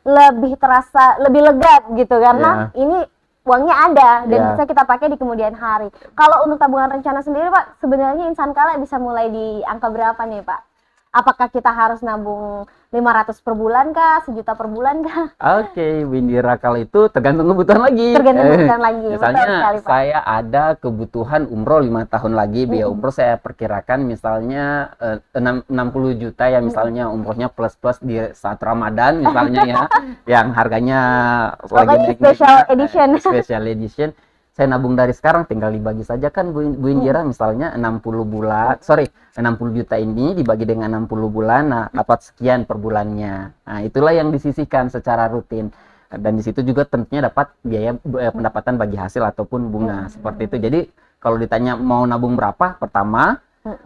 lebih terasa lebih lega gitu karena ini uangnya ada dan bisa kita pakai di kemudian hari. Kalau untuk tabungan rencana sendiri Pak, sebenarnya insan kala bisa mulai di angka berapa nih Pak? Apakah kita harus nabung 500 per bulan kah, 1 juta per bulan kah? Oke, Bu Indira, kalau itu tergantung kebutuhan lagi. Tergantung kebutuhan lagi. Betul Misalnya sekali, Pak. saya ada kebutuhan umroh 5 tahun lagi, biaya umroh saya perkirakan misalnya 60 juta ya, misalnya umrohnya plus-plus di saat Ramadan misalnya ya, yang harganya lagi Pokoknya naik-naiknya, special edition. special edition. Saya nabung dari sekarang, tinggal dibagi saja kan Bu Indira, misalnya 60 bulan, 60 juta ini dibagi dengan 60 bulan, nah dapat sekian per bulannya. Nah, itulah yang disisihkan secara rutin. Dan di situ juga tentunya dapat biaya pendapatan bagi hasil ataupun bunga, seperti itu. Jadi kalau ditanya mau nabung berapa, pertama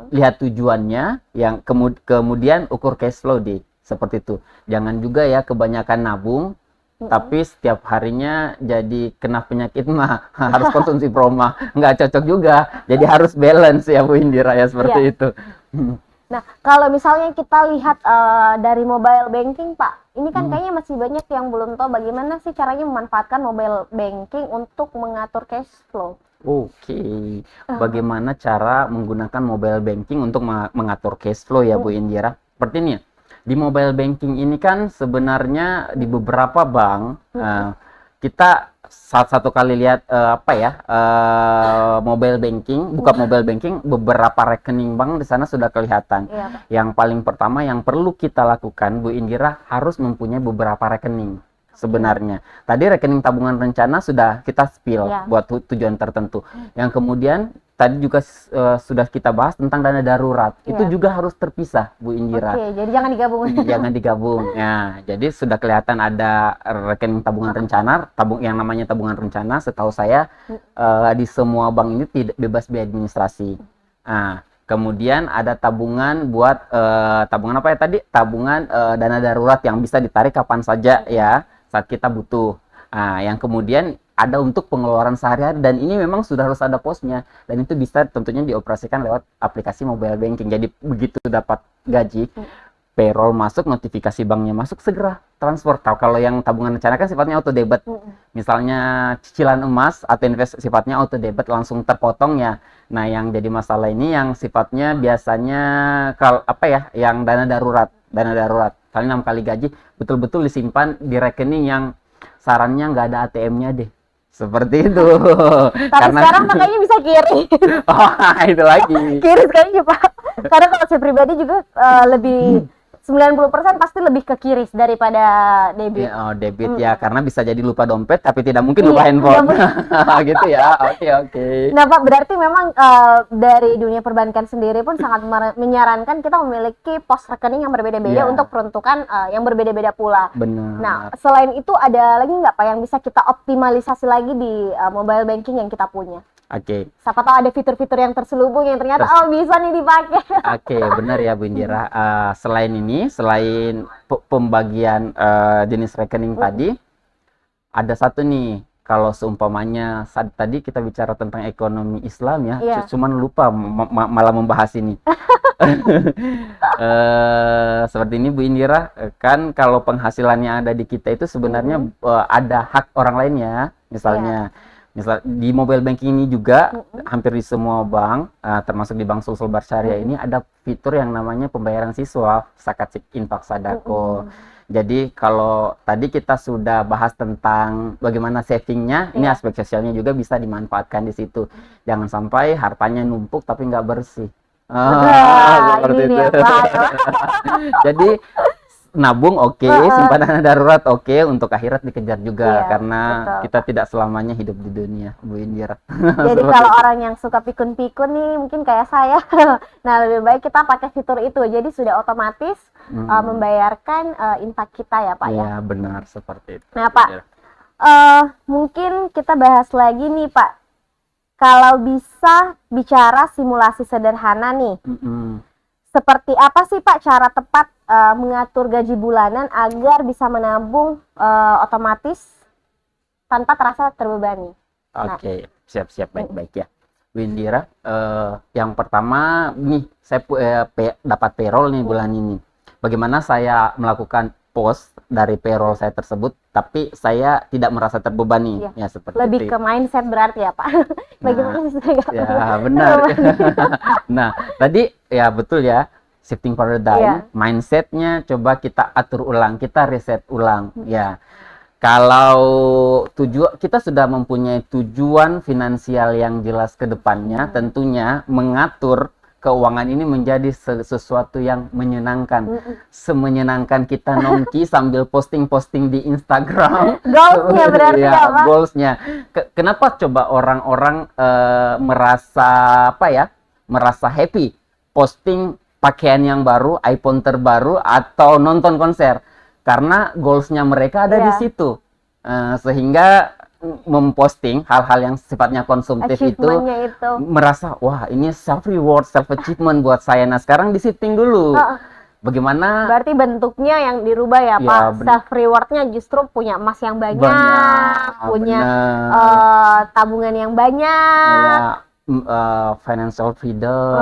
lihat tujuannya, yang kemudian ukur cash flow deh, seperti itu. Jangan juga ya kebanyakan nabung, tapi setiap harinya jadi kena penyakit mah harus konsumsi proma, nggak cocok juga. Jadi harus balance ya Bu Indira ya, seperti itu. Nah, kalau misalnya kita lihat dari mobile banking, Pak, ini kan kayaknya masih banyak yang belum tahu bagaimana sih caranya memanfaatkan mobile banking untuk mengatur cash flow. Oke, bagaimana cara menggunakan mobile banking untuk mengatur cash flow ya Bu Indira? Seperti ini ya. Di mobile banking ini kan sebenarnya di beberapa bank kita satu kali lihat mobile banking, buka mobile banking, beberapa rekening bank di sana sudah kelihatan. Yang paling pertama yang perlu kita lakukan Bu Indira, harus mempunyai beberapa rekening. Sebenarnya tadi rekening tabungan rencana sudah kita spill buat tujuan tertentu. Yang kemudian tadi juga sudah kita bahas tentang dana darurat. Itu juga harus terpisah Bu Indira. Oke, jadi jangan digabung. Jangan digabung. Ya, jadi sudah kelihatan ada rekening tabungan rencana, yang namanya tabungan rencana. Setahu saya di semua bank ini tidak bebas biaya administrasi. Nah, kemudian ada tabungan buat tabungan apa ya tadi? Tabungan dana darurat yang bisa ditarik kapan saja ya, saat kita butuh. Nah, yang kemudian ada untuk pengeluaran sehari-hari, dan ini memang sudah harus ada posnya, dan itu bisa tentunya dioperasikan lewat aplikasi mobile banking. Jadi begitu dapat gaji, payroll masuk, notifikasi banknya masuk, segera transfer. Kalau yang tabungan rencana kan sifatnya auto debit. Misalnya cicilan emas atau investasi sifatnya auto debit, langsung terpotong ya. Nah, yang jadi masalah ini yang sifatnya biasanya yang dana darurat. Kali 6 kali gaji betul-betul disimpan di rekening yang sarannya nggak ada ATM-nya deh. Seperti itu. Tapi karena sekarang makanya bisa kiri. Oh, itu lagi. Kiri sekali Pak. Karena kalau saya pribadi juga lebih 90% pasti lebih ke kiri daripada debit. Debit ya, karena bisa jadi lupa dompet tapi tidak mungkin lupa handphone. Gitu ya. Oke. Nah Pak, berarti memang dari dunia perbankan sendiri pun sangat menyarankan kita memiliki pos rekening yang berbeda-beda untuk peruntukan yang berbeda-beda pula. Benar. Nah, selain itu ada lagi nggak Pak yang bisa kita optimalisasi lagi di mobile banking yang kita punya? Oke. Siapa tahu ada fitur-fitur yang terselubung yang ternyata bisa nih dipakai. Oke, benar ya Bu Indira. Selain pembagian jenis rekening tadi, ada satu nih. Kalau seumpamanya tadi kita bicara tentang ekonomi Islam ya, cuman lupa malah membahas ini. Seperti ini Bu Indira, kan kalau penghasilannya ada di kita itu sebenarnya ada hak orang lainnya, misalnya. Misal di mobile banking ini juga hampir di semua bank, termasuk di Bank Sulsel Bar Syariah ini ada fitur yang namanya pembayaran siswa, zakat, infak, sedekah. Jadi kalau tadi kita sudah bahas tentang bagaimana savingnya, ini aspek sosialnya juga bisa dimanfaatkan di situ. Jangan sampai hartanya numpuk tapi nggak bersih. Seperti itu. Jadi nabung simpanan darurat untuk akhirat dikejar juga, karena kita tidak selamanya hidup di dunia, Bu Indira. Jadi kalau orang yang suka pikun-pikun nih, mungkin kayak saya, nah lebih baik kita pakai fitur itu, jadi sudah otomatis membayarkan infak kita ya Pak ya. Iya benar, seperti itu. Nah Pak, mungkin kita bahas lagi nih Pak, kalau bisa bicara simulasi sederhana nih, seperti apa sih Pak cara tepat mengatur gaji bulanan agar bisa menabung otomatis tanpa terasa terbebani? Oke, siap-siap, baik-baik ya Bu Indira. Yang pertama nih, saya dapat payroll nih bulan ini. Bagaimana saya melakukan pos dari payroll saya tersebut tapi saya tidak merasa terbebani, ya seperti lebih itu. Ke mindset berarti ya Pak. Bagaimana sih? Ya benar. Nah tadi ya betul ya, shifting paradigm, mindsetnya coba kita atur ulang, kita reset ulang, ya. Kalau kita sudah mempunyai tujuan finansial yang jelas ke depannya, tentunya mengatur keuangan ini menjadi sesuatu yang menyenangkan. Semenyenangkan kita nongki sambil posting-posting di Instagram. Goalsnya berarti ya, ya, Pak? Goalsnya. Kenapa coba orang-orang merasa apa ya? Merasa happy posting pakaian yang baru, iPhone terbaru, atau nonton konser? Karena goalsnya mereka ada di situ. Sehingga memposting hal-hal yang sifatnya konsumtif itu merasa, wah ini self reward, self achievement buat saya. Nah sekarang di shifting dulu, bagaimana? Berarti bentuknya yang dirubah ya, Pak. Self rewardnya justru punya emas yang banyak, punya tabungan yang banyak, financial freedom,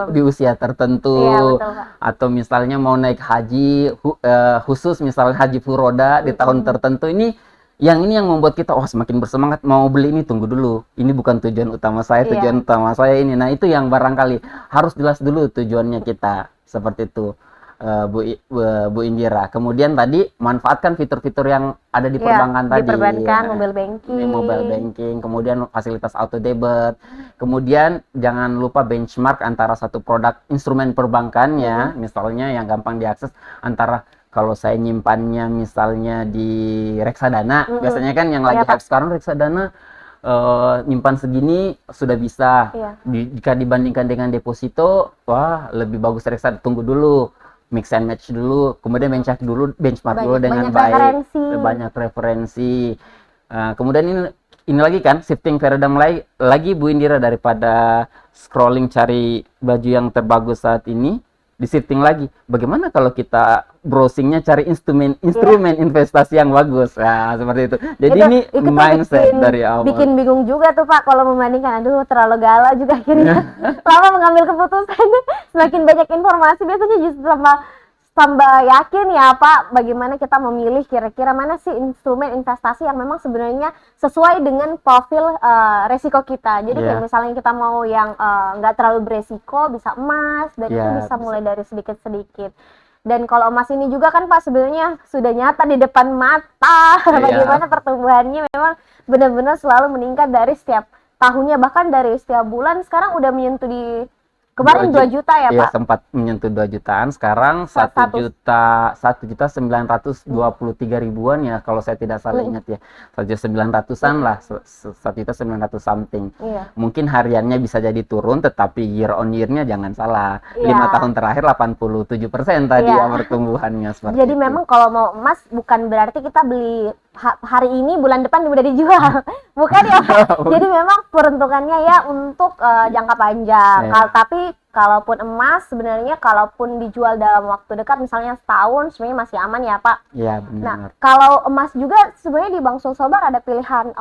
di usia tertentu, atau misalnya mau naik haji khusus, misalnya haji furoda di tahun tertentu. Ini yang membuat kita semakin bersemangat mau beli ini. Tunggu dulu, ini bukan tujuan utama saya, tujuan utama saya ini. Nah itu yang barangkali harus jelas dulu tujuannya kita, seperti itu. Bu Indira. Kemudian tadi manfaatkan fitur-fitur yang ada di perbankan tadi. Di perbankan, mobile banking. Mobile banking, kemudian fasilitas auto debit. Kemudian jangan lupa benchmark antara satu produk instrumen perbankannya, misalnya yang gampang diakses antara kalau saya nyimpannya misalnya di reksadana, biasanya kan yang lagi hype sekarang reksadana nyimpan segini sudah bisa. Jika dibandingkan dengan deposito, wah lebih bagus reksadana. Tunggu dulu, mix and match dulu, kemudian benchmark dulu dengan baik, banyak referensi. Kemudian ini lagi kan shifting paradigm lagi Bu Indira, daripada scrolling cari baju yang terbagus saat ini, di shifting lagi. Bagaimana kalau kita browsingnya cari instrumen investasi yang bagus? Nah, seperti itu. Jadi ini mindset dari awal. Bikin bingung juga tuh Pak kalau membandingkan. Aduh, terlalu galau juga akhirnya. Lama mengambil keputusan. Semakin banyak informasi biasanya justru tambah yakin ya Pak, bagaimana kita memilih kira-kira mana sih instrumen investasi yang memang sebenarnya sesuai dengan profil resiko kita. Jadi kayak misalnya kita mau yang nggak terlalu beresiko, bisa emas, dan itu bisa mulai dari sedikit-sedikit. Dan kalau emas ini juga kan Pak sebenarnya sudah nyata di depan mata, bagaimana pertumbuhannya memang benar-benar selalu meningkat dari setiap tahunnya, bahkan dari setiap bulan. Sekarang udah menyentuh di kemarin 2 juta ya Pak? Sempat menyentuh 2 jutaan, sekarang 1.923.000 ribuan ya kalau saya tidak salah ingat ya. 1.900-an lah, 1.900 something. Mungkin hariannya bisa jadi turun, tetapi year on year-nya jangan salah. 5 tahun terakhir 87% tadi ya pertumbuhannya, seperti jadi itu. memang kalau mau emas bukan berarti kita beli hari ini, bulan depan udah dijual. Bukan ya Pak? Jadi memang peruntukannya ya untuk jangka panjang. Tapi kalaupun emas sebenarnya kalaupun dijual dalam waktu dekat misalnya setahun sebenarnya masih aman ya Pak. Iya benar. Nah kalau emas juga sebenarnya di Bank Sulselbar ada pilihan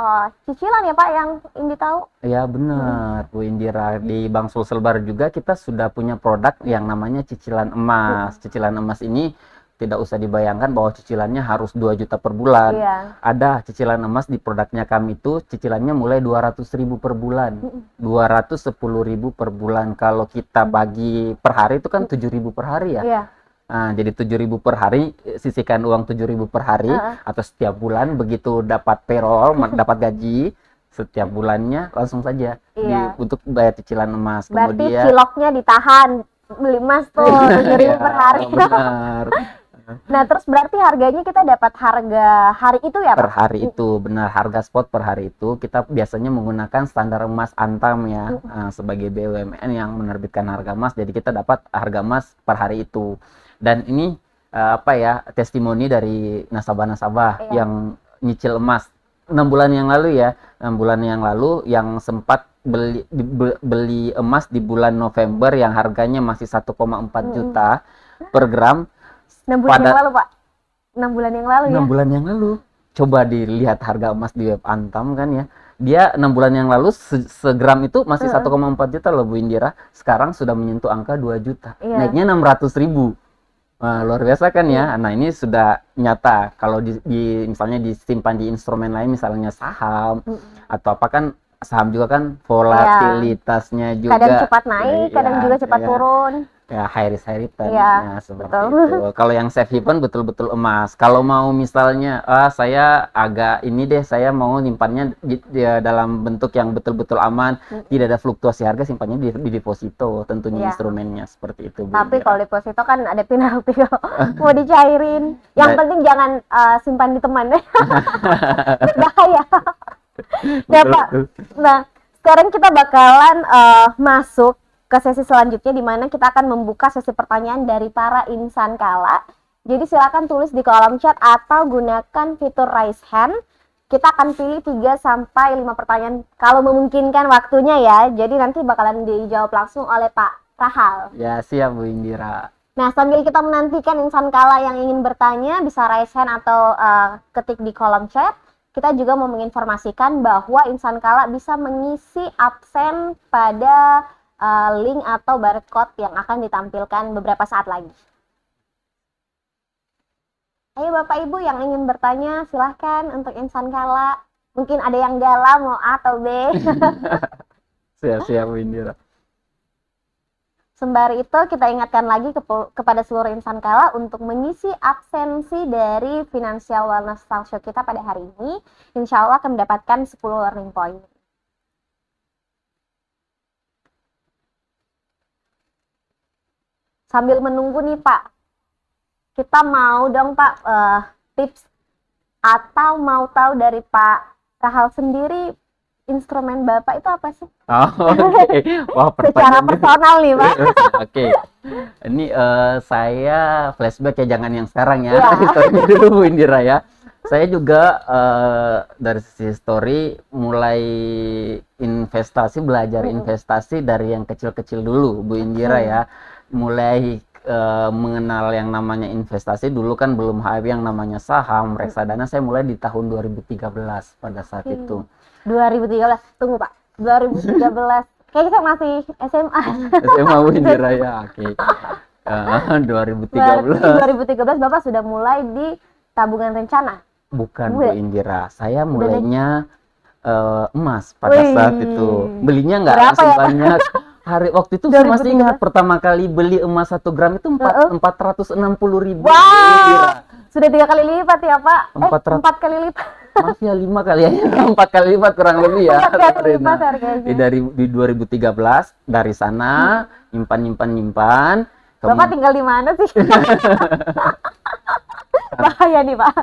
cicilan ya Pak yang Indi tahu? Iya benar Bu Indira, di Bank Sulselbar juga kita sudah punya produk yang namanya cicilan emas. Cicilan emas ini tidak usah dibayangkan bahwa cicilannya harus 2 juta per bulan. Ada cicilan emas di produknya kami itu cicilannya mulai 200.000 per bulan. 210.000 per bulan. Kalau kita bagi per hari itu kan 7.000 per hari ya. Nah, jadi 7.000 per hari, sisihkan uang 7.000 per hari atau setiap bulan, begitu dapat payroll, dapat gaji setiap bulannya langsung saja untuk bayar cicilan emas. Berarti kemudian ciloknya ditahan, beli emas tuh 7.000 per hari. Benar. Nah, terus berarti harganya kita dapat harga hari itu ya Pak? Per hari itu, benar, harga spot per hari itu. Kita biasanya menggunakan standar emas Antam ya, sebagai BUMN yang menerbitkan harga emas. Jadi kita dapat harga emas per hari itu. Dan ini testimoni dari nasabah-nasabah yang nyicil emas 6 bulan yang lalu ya. 6 bulan yang lalu yang sempat beli emas di bulan November yang harganya masih 1,4 juta per gram. 6 bulan yang lalu Pak? 6 bulan yang lalu 6 bulan yang lalu. Coba dilihat harga emas di web Antam kan ya. Dia 6 bulan yang lalu segram itu masih 1,4 juta loh Bu Indira. Sekarang sudah menyentuh angka 2 juta. Naiknya 600.000. Nah, luar biasa kan ya. Nah ini sudah nyata. Kalau misalnya disimpan di instrumen lain misalnya saham atau apa kan, saham juga kan volatilitasnya juga kadang cepat naik, kadang juga cepat turun. Ya, high risk high return. Iya, Ya, seperti betul. itu. Kalau yang safe haven betul-betul emas. Kalau mau misalnya, saya agak ini deh, saya mau nyimpannya dalam bentuk yang betul-betul aman, tidak ada fluktuasi harga, simpannya di deposito, tentunya Iya. instrumennya seperti itu, Bu Tapi kalau Indira. deposito kan ada penalti kalau mau dicairin. Yang Dan- penting jangan simpan di teman. Bahaya. Nah, betul, Pak. betul. Nah, sekarang kita bakalan masuk ke sesi selanjutnya di mana kita akan membuka sesi pertanyaan dari para insan kala. Jadi silakan tulis di kolom chat atau gunakan fitur raise hand. Kita akan pilih 3 sampai 5 pertanyaan kalau memungkinkan waktunya ya. Jadi nanti bakalan dijawab langsung oleh Pak Rahal. Ya, siap Bu Indira. Nah, sambil kita menantikan insan kala yang ingin bertanya, bisa raise hand atau ketik di kolom chat. Kita juga mau menginformasikan bahwa insan kala bisa mengisi absen pada link atau barcode yang akan ditampilkan beberapa saat lagi. Ayo Bapak Ibu yang ingin bertanya, silahkan untuk insan kala. Mungkin ada yang galau mau A atau B. Siap-siap Bu Indira. Sembari itu kita ingatkan lagi kepada seluruh insan kala untuk mengisi absensi dari Financial Wellness Talk Show kita pada hari ini. Insya Allah akan mendapatkan 10 learning point. Sambil menunggu nih Pak, kita mau dong Pak tips atau mau tahu dari Pak Rahal sendiri instrumen Bapak itu apa sih? Oh, oke. Wah, Secara pertanyaannya. personal nih Pak. Oke. Ini flashback ya, jangan yang sekarang ya. Iya. Historinya dulu Bu Indira ya. Saya juga dari sisi story mulai belajar investasi dari yang kecil-kecil dulu Bu Indira ya. Mulai mengenal yang namanya investasi dulu kan belum hype yang namanya saham, reksadana. Saya mulai di tahun 2013 pada saat itu. 2013, tunggu Pak. 2013. Kayaknya kita masih SMA. SMA Bu Indira ya. Oke. 2013. 2013 Bapak sudah mulai di tabungan rencana. Bukan Bu Indira, saya mulainya emas pada saat itu. Belinya nggak Berapa langsung ya, Pak? banyak. Waktu itu saya masih 2013. ingat pertama kali beli emas 1 gram itu 460.000. Wow, Bu Indira. sudah 3 kali lipat ya Pak? 400. 4 kali lipat. Maaf ya 5 kali ya, 4 kali lipat kurang lebih ya. 4 kali lipat harganya. Di 2013 dari sana nyimpan. Bapak tinggal di mana sih? Bahaya nih Pak.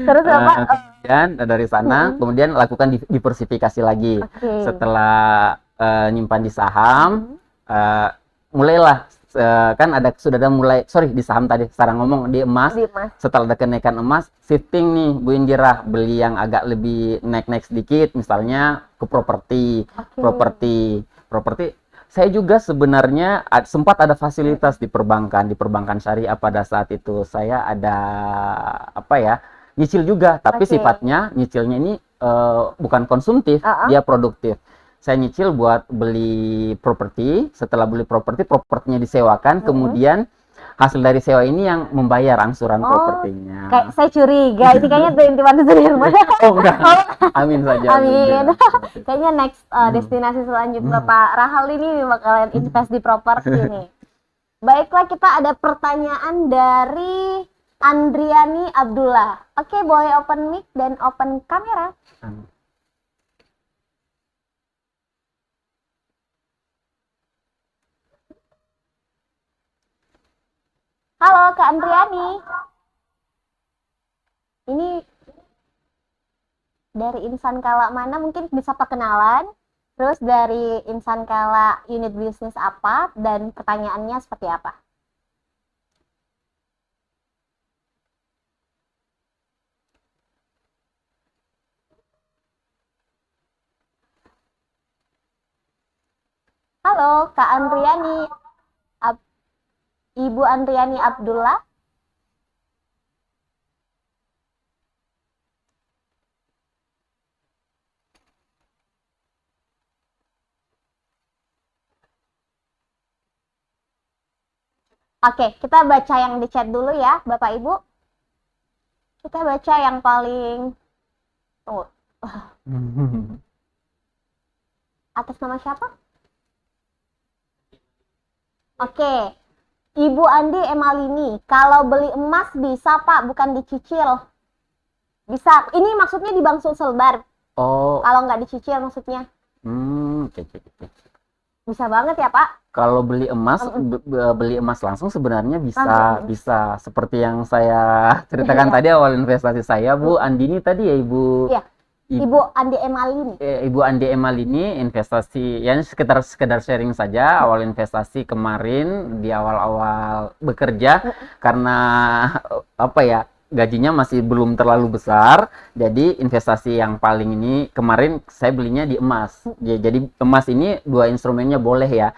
Terus Bapak kemudian dari sana kemudian lakukan diversifikasi lagi. Oke. Setelah nyimpan di saham, mulailah kan sudah ada mulai di saham tadi sekarang ngomong di emas. di emas. Setelah ada kenaikan emas, shifting nih Bu Indira, beli yang agak lebih naik sedikit, misalnya ke properti. Properti saya juga sebenarnya sempat ada fasilitas di perbankan syariah pada saat itu. Saya ada nyicil juga, tapi sifatnya nyicilnya ini bukan konsumtif, dia produktif. Saya nyicil buat beli properti, setelah beli propertinya disewakan, kemudian hasil dari sewa ini yang membayar angsuran propertinya. Kayak saya curiga, ini kayaknya 21 Sudirman. Oh enggak, amin saja. Amin. Kayaknya next destinasi selanjutnya Pak Rahal ini bakalan invest di properti nih. Baiklah, kita ada pertanyaan dari Andriani Abdullah. Oke, boleh open mic dan open kamera. Halo Kak Andriani. Ini dari insan kala mana? Mungkin bisa perkenalan. Terus dari insan kala unit bisnis apa dan pertanyaannya seperti apa? Halo Kak Andriani. Ibu Andriani Abdullah. Oke, kita baca yang di chat dulu ya, Bapak Ibu. Kita baca yang paling... Tunggu. Atas nama siapa? Oke. Ibu Andi Emalini, kalau beli emas bisa Pak, bukan dicicil. Bisa. Ini maksudnya di Bank Sulselbar. Oh, Kalau nggak dicicil maksudnya. oke, oke, oke. Bisa banget ya Pak. Kalau beli emas, beli emas langsung sebenarnya bisa, Langsung. bisa seperti yang saya ceritakan Iya. tadi awal investasi saya, Bu Andini tadi ya, Ibu. Iya. Ibu Andi Emalini. Ibu Andi Emal ini investasi, ya ini sekedar sharing saja. Awal investasi kemarin di awal-awal bekerja karena apa ya, gajinya masih belum terlalu besar, jadi investasi yang paling ini kemarin saya belinya di emas. Jadi emas ini dua instrumennya boleh ya.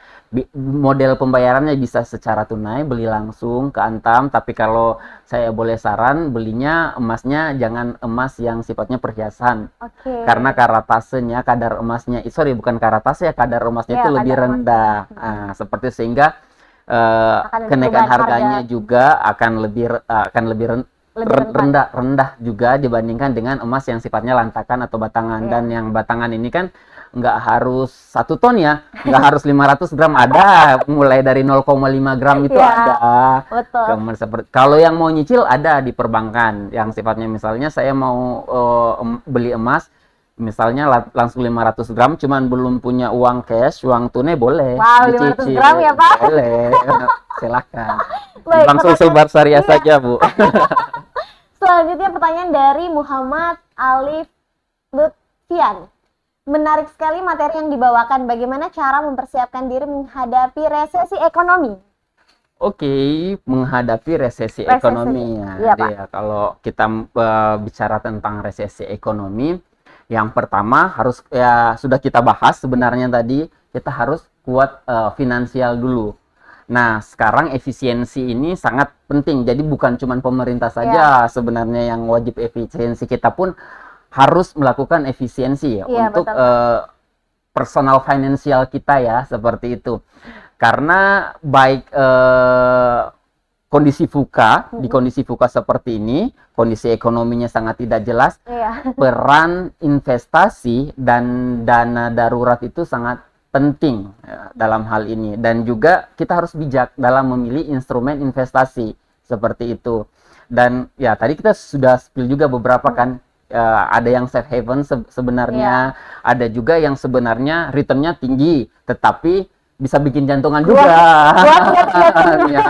Model pembayarannya bisa secara tunai, beli langsung ke Antam, tapi kalau saya boleh saran, belinya emasnya jangan emas yang sifatnya perhiasan. Oke. Karena karatasenya, kadar emasnya, sorry bukan karatase ya, kadar emasnya Ya, itu lebih kadar rendah. Nah, seperti sehingga Akan kenaikan perubahan harganya harga. juga akan lebih rendah juga dibandingkan dengan emas yang sifatnya lantakan atau batangan. Iya. Dan yang batangan ini kan nggak harus 1 ton ya, nggak harus 500 gram, ada mulai dari 0,5 gram itu Iya, ada. betul. Kalau yang mau nyicil ada di perbankan yang sifatnya misalnya saya mau beli emas misalnya langsung 500 gram, cuman belum punya uang cash, uang tunai boleh Wow, 500 dicicil. gram ya, Pak? Boleh, silakan. Baik, Bang Sulselbar Syariah saja, Bu. Selanjutnya pertanyaan dari Muhammad Alif Lutfian. Menarik sekali materi yang dibawakan. Bagaimana cara mempersiapkan diri menghadapi resesi ekonomi? Oke, menghadapi resesi ekonomi ya. Iya, Pak. Ya, kalau kita bicara tentang resesi ekonomi, yang pertama harus ya sudah kita bahas sebenarnya tadi, kita harus kuat finansial dulu. Nah, sekarang efisiensi ini sangat penting. Jadi bukan cuma pemerintah saja sebenarnya yang wajib efisiensi, kita pun harus melakukan efisiensi ya untuk personal finansial kita ya, seperti itu. Karena baik kondisi di kondisi VUCA seperti ini, kondisi ekonominya sangat tidak jelas, peran investasi dan dana darurat itu sangat penting ya, dalam hal ini. Dan juga kita harus bijak dalam memilih instrumen investasi seperti itu. Dan ya tadi kita sudah spill juga beberapa kan, ada yang safe haven sebenarnya, ada juga yang sebenarnya returnnya tinggi, tetapi bisa bikin jantungan juga. Ya,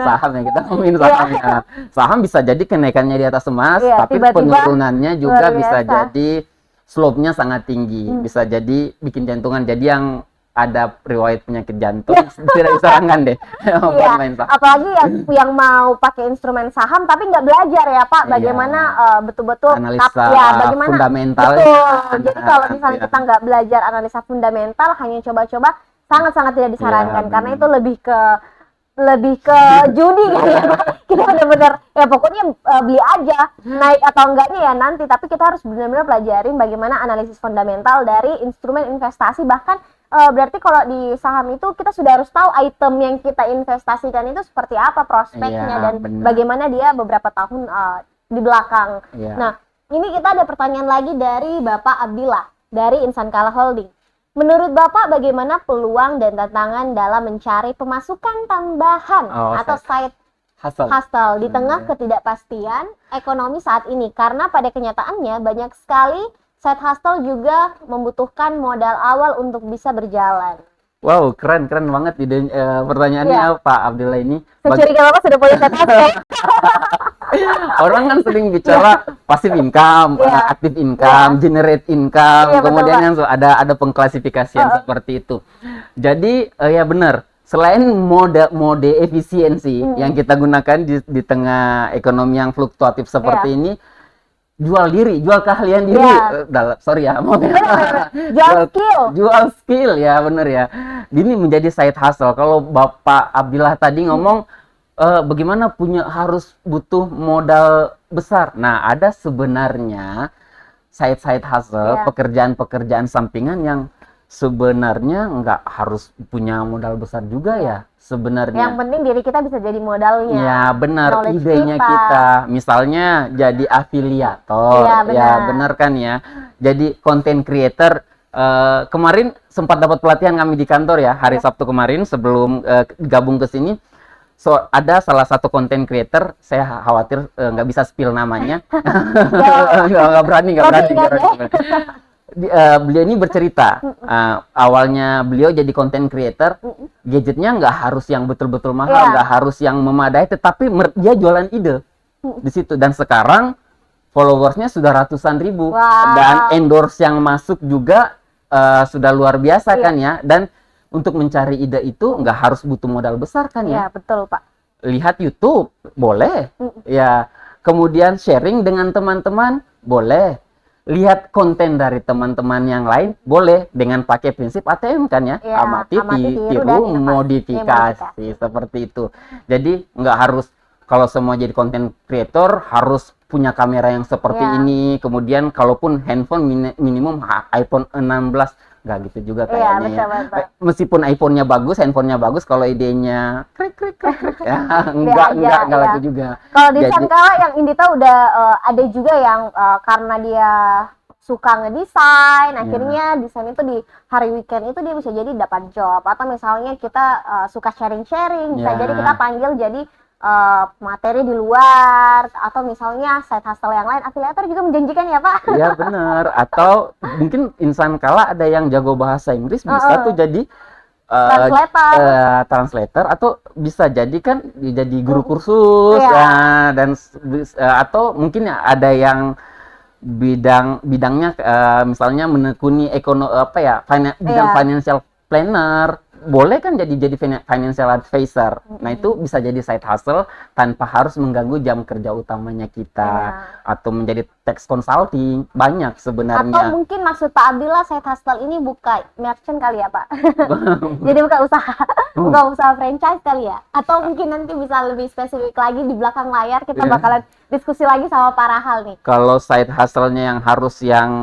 saham ya, kita ngomongin saham ya. Saham bisa jadi kenaikannya di atas emas, tapi penurunannya juga bisa jadi slope-nya sangat tinggi, bisa jadi bikin jantungan. Jadi yang ada riwayat penyakit jantung tidak disarankan deh buat main saham. Apalagi yang mau pakai instrumen saham tapi nggak belajar ya Pak, bagaimana betul-betul analisa bagaimana fundamental. Betul. Jadi kalau misalnya kita nggak belajar analisa fundamental, hanya coba-coba, sangat-sangat tidak disarankan karena itu lebih ke judi kan ya. Kita benar-benar ya pokoknya beli aja, naik atau enggaknya ya nanti, tapi kita harus benar-benar pelajarin bagaimana analisis fundamental dari instrumen investasi. Bahkan berarti kalau di saham itu kita sudah harus tahu item yang kita investasikan itu seperti apa prospeknya dan bagaimana dia beberapa tahun di belakang. Nah, ini kita ada pertanyaan lagi dari Bapak Abdillah dari Insankala Holding. Menurut Bapak bagaimana peluang dan tantangan dalam mencari pemasukan tambahan atau side hustle di tengah ketidakpastian ekonomi saat ini? Karena pada kenyataannya banyak sekali side hustle juga membutuhkan modal awal untuk bisa berjalan. Wow, keren banget ide pertanyaannya Pak Abdillah ini. Securiga Bapak sudah punya side hustle. Orang kan sering bicara passive income, active income, generate income, kemudian yang ada pengklasifikasian seperti itu. Jadi ya benar, selain mode efisiensi yang kita gunakan di tengah ekonomi yang fluktuatif seperti ini, jual diri, jual keahlian diri, sorry ya, jual skill ya, bener ya. Ini menjadi side hustle. Kalau Bapak Abdillah tadi ngomong bagaimana harus butuh modal besar. Nah, ada sebenarnya side hustle, pekerjaan-pekerjaan sampingan yang sebenarnya nggak harus punya modal besar juga ya sebenarnya. Yang penting diri kita bisa jadi modalnya. Ya benar, idenya kita. Misalnya jadi afiliator, ya benar kan ya. Jadi content creator. Kemarin sempat dapat pelatihan kami di kantor ya, hari Sabtu kemarin sebelum gabung ke sini. ada salah satu content creator, saya khawatir nggak bisa spill namanya. Nggak berani. Beliau ini bercerita, awalnya beliau jadi content creator, gadgetnya nggak harus yang betul-betul mahal, nggak harus yang memadai, tetapi dia jualan ide di situ. Dan sekarang followersnya sudah ratusan ribu, dan endorse yang masuk juga sudah luar biasa kan ya. Dan untuk mencari ide itu nggak harus butuh modal besar kan ya. Iya, betul Pak. Lihat YouTube boleh, ya. Kemudian sharing dengan teman-teman boleh. Lihat konten dari teman-teman yang lain boleh, dengan pakai prinsip ATM kan ya, amati, tiru, modifikasi, seperti itu. Jadi nggak harus, kalau semua jadi konten creator harus punya kamera yang seperti ini, kemudian kalaupun handphone minimum iPhone 16, nggak gitu juga kayaknya ya. Meskipun iPhone-nya bagus, handphonenya bagus, kalau idenya krik ya, enggak laku juga. Kalau di Sankala yang Indita udah ada juga yang karena dia suka ngedesain, akhirnya desain itu di hari weekend itu dia bisa jadi dapat job. Atau misalnya kita suka sharing-sharing, bisa jadi kita panggil jadi materi di luar, atau misalnya side hustle yang lain. Afiliator juga menjanjikan ya Pak? Iya benar. Atau mungkin insan kala ada yang jago bahasa Inggris, bisa tuh jadi translator, atau bisa jadi kan jadi guru kursus, dan atau mungkin ada yang bidangnya misalnya menekuni bidang financial planner, boleh kan jadi financial advisor. Nah itu bisa jadi side hustle tanpa harus mengganggu jam kerja utamanya kita, atau menjadi tax consulting, banyak sebenarnya. Atau mungkin maksud Pak Abdillah side hustle ini buka merchant kali ya Pak? Jadi buka usaha franchise kali ya? Atau mungkin nanti bisa lebih spesifik lagi di belakang layar, kita bakalan diskusi lagi sama Pak Rahal nih. Kalau side hustle-nya yang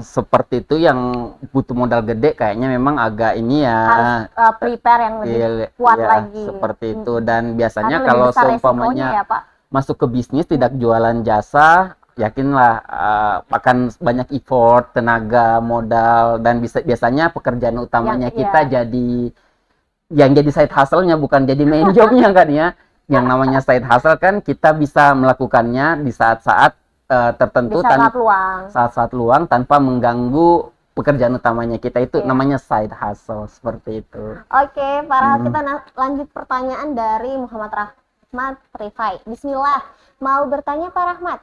seperti itu, yang butuh modal gede, kayaknya memang agak ini ya, harus prepare yang lebih kuat lagi. Seperti itu. Dan biasanya kalau seumpamanya masuk ke bisnis tidak jualan jasa, yakinlah akan banyak effort, tenaga, modal, dan biasanya pekerjaan utamanya kita jadi side hustle-nya, bukan jadi main job-nya kan ya. Yang namanya side hustle kan kita bisa melakukannya di saat-saat tertentu, saat-saat luang tanpa mengganggu pekerjaan utamanya kita, itu namanya side hustle, seperti itu. Oke, Pak Rahal, kita lanjut pertanyaan dari Muhammad Rahmat Rifai. Bismillah, mau bertanya Pak Rahmat,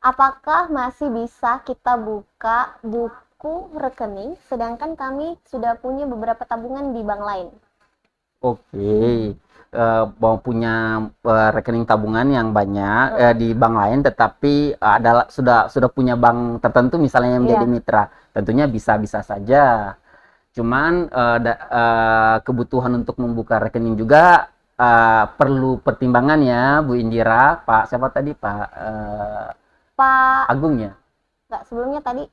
apakah masih bisa kita buka buku rekening sedangkan kami sudah punya beberapa tabungan di bank lain? Oke. Mau punya rekening tabungan yang banyak di bank lain, tetapi sudah punya bank tertentu misalnya yang menjadi mitra, tentunya bisa saja. Cuman kebutuhan untuk membuka rekening juga perlu pertimbangan ya Bu Indira. Pak siapa tadi, Pak Agung ya? Enggak, sebelumnya tadi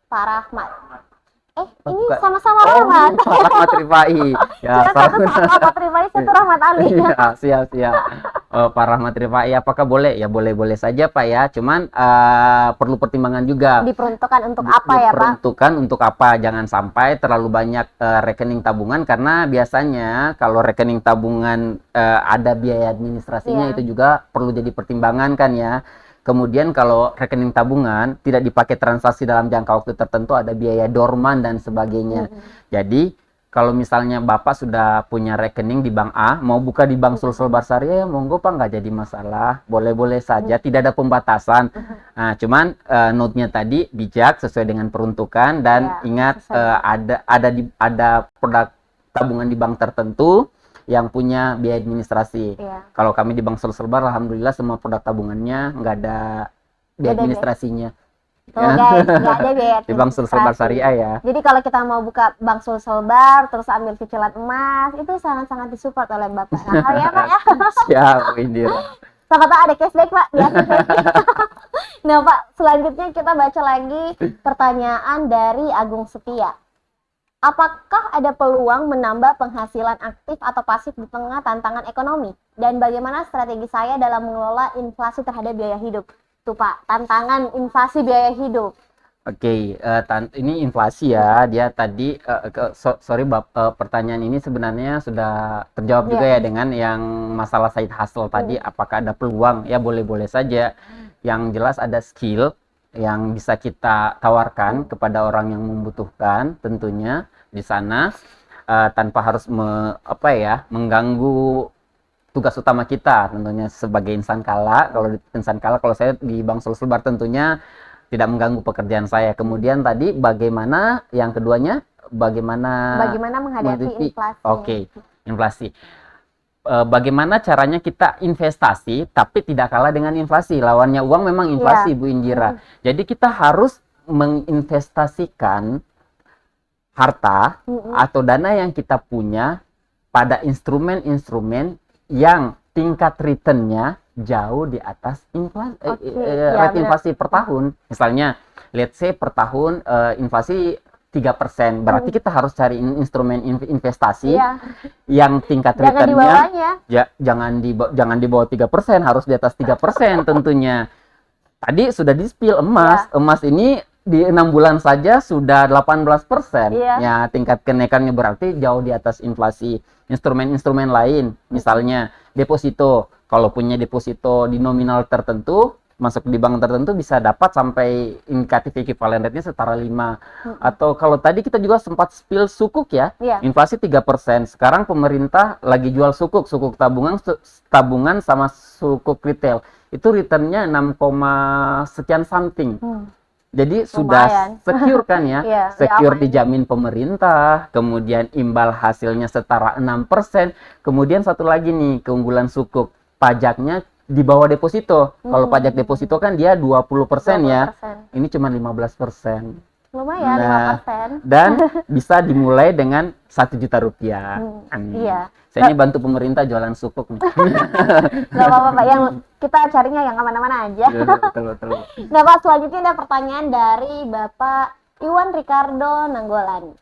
Pak Rahmat. Ini sama-sama Rahmat. Pak Rahmat Rifai. Ya, satu Rahmat Rifai, satu Rahmat Ali. Ya, siap. Pak Rahmat Rifai, apakah boleh? Ya boleh saja Pak ya. Cuman perlu pertimbangan juga. Diperuntukkan untuk apa ya Pak? Diperuntukkan untuk apa? Jangan sampai terlalu banyak rekening tabungan, karena biasanya kalau rekening tabungan ada biaya administrasinya, itu juga perlu jadi pertimbangan kan ya. Kemudian kalau rekening tabungan tidak dipakai transaksi dalam jangka waktu tertentu, ada biaya dorman dan sebagainya. Jadi kalau misalnya Bapak sudah punya rekening di Bank A, mau buka di Bank Sulsel Barsari, ya monggo Pak, nggak jadi masalah. Boleh-boleh saja, tidak ada pembatasan. Nah, cuman note-nya tadi bijak, sesuai dengan peruntukan, dan ingat ada produk tabungan di bank tertentu yang punya biaya administrasi. Kalau kami di Bank Sulsel Bar, alhamdulillah semua produk tabungannya nggak ada biaya administrasinya. Tuh guys, nggak ada biaya di Bank Sulsel Bar Syariah ya. Jadi kalau kita mau buka Bank Sulsel Bar, terus ambil cicilan emas, itu sangat-sangat disupport oleh Bapak Rahal ya Pak ya. Siap, Bu Indira. Siapa tahu ada cashback Pak. Nah Pak, selanjutnya kita baca lagi pertanyaan dari Agung Setia. Apakah ada peluang menambah penghasilan aktif atau pasif di tengah tantangan ekonomi? Dan bagaimana strategi saya dalam mengelola inflasi terhadap biaya hidup? Tuh Pak, tantangan inflasi biaya hidup. Oke, ini inflasi ya. Dia tadi, sorry pertanyaan ini sebenarnya sudah terjawab juga Iya. ya dengan yang masalah side hustle tadi. Apakah ada peluang? Ya boleh-boleh saja. Yang jelas ada skill yang bisa kita tawarkan kepada orang yang membutuhkan tentunya di sana, tanpa harus mengganggu tugas utama kita tentunya sebagai insan kala. Kalau saya di Bank Sulselbar tentunya tidak mengganggu pekerjaan saya. Kemudian tadi bagaimana yang keduanya, bagaimana Menghadapi inflasi? Oke, inflasi. Bagaimana caranya kita investasi tapi tidak kalah dengan inflasi. Lawannya uang memang inflasi, Bu Indira. Jadi kita harus menginvestasikan harta atau dana yang kita punya pada instrumen-instrumen yang tingkat returnnya jauh di atas rate inflasi per tahun. Misalnya, let's say per tahun inflasi 3%. Berarti kita harus cari instrumen investasi yang tingkat returnnya jangan di bawah 3%, harus di atas 3% tentunya. Tadi sudah di-spill emas. Emas ini di 6 bulan saja sudah 18%. Ya, tingkat kenaikannya berarti jauh di atas inflasi. Instrumen-instrumen lain, misalnya deposito. Kalau punya deposito di nominal tertentu, masuk di bank tertentu bisa dapat sampai indikatif equivalent rate-nya setara 5. Atau kalau tadi kita juga sempat spill sukuk ya, inflasi 3%. Sekarang pemerintah lagi jual sukuk tabungan sama sukuk retail. Itu return-nya 6, sekian something. Jadi sudah secure kan ya, secure dijamin pemerintah, kemudian imbal hasilnya setara 6%, kemudian satu lagi nih keunggulan sukuk, pajaknya di bawah deposito. Kalau pajak deposito kan dia 20% ya, ini cuma 15%. Lumayan, 5%. Dan bisa dimulai dengan 1 juta rupiah. Saya ini bantu pemerintah jualan sukuk nih. Gak apa-apa Pak, yang kita carinya yang aman-aman aja. Betul. Nah Pak, selanjutnya ada pertanyaan dari Bapak Iwan Ricardo Nanggolan.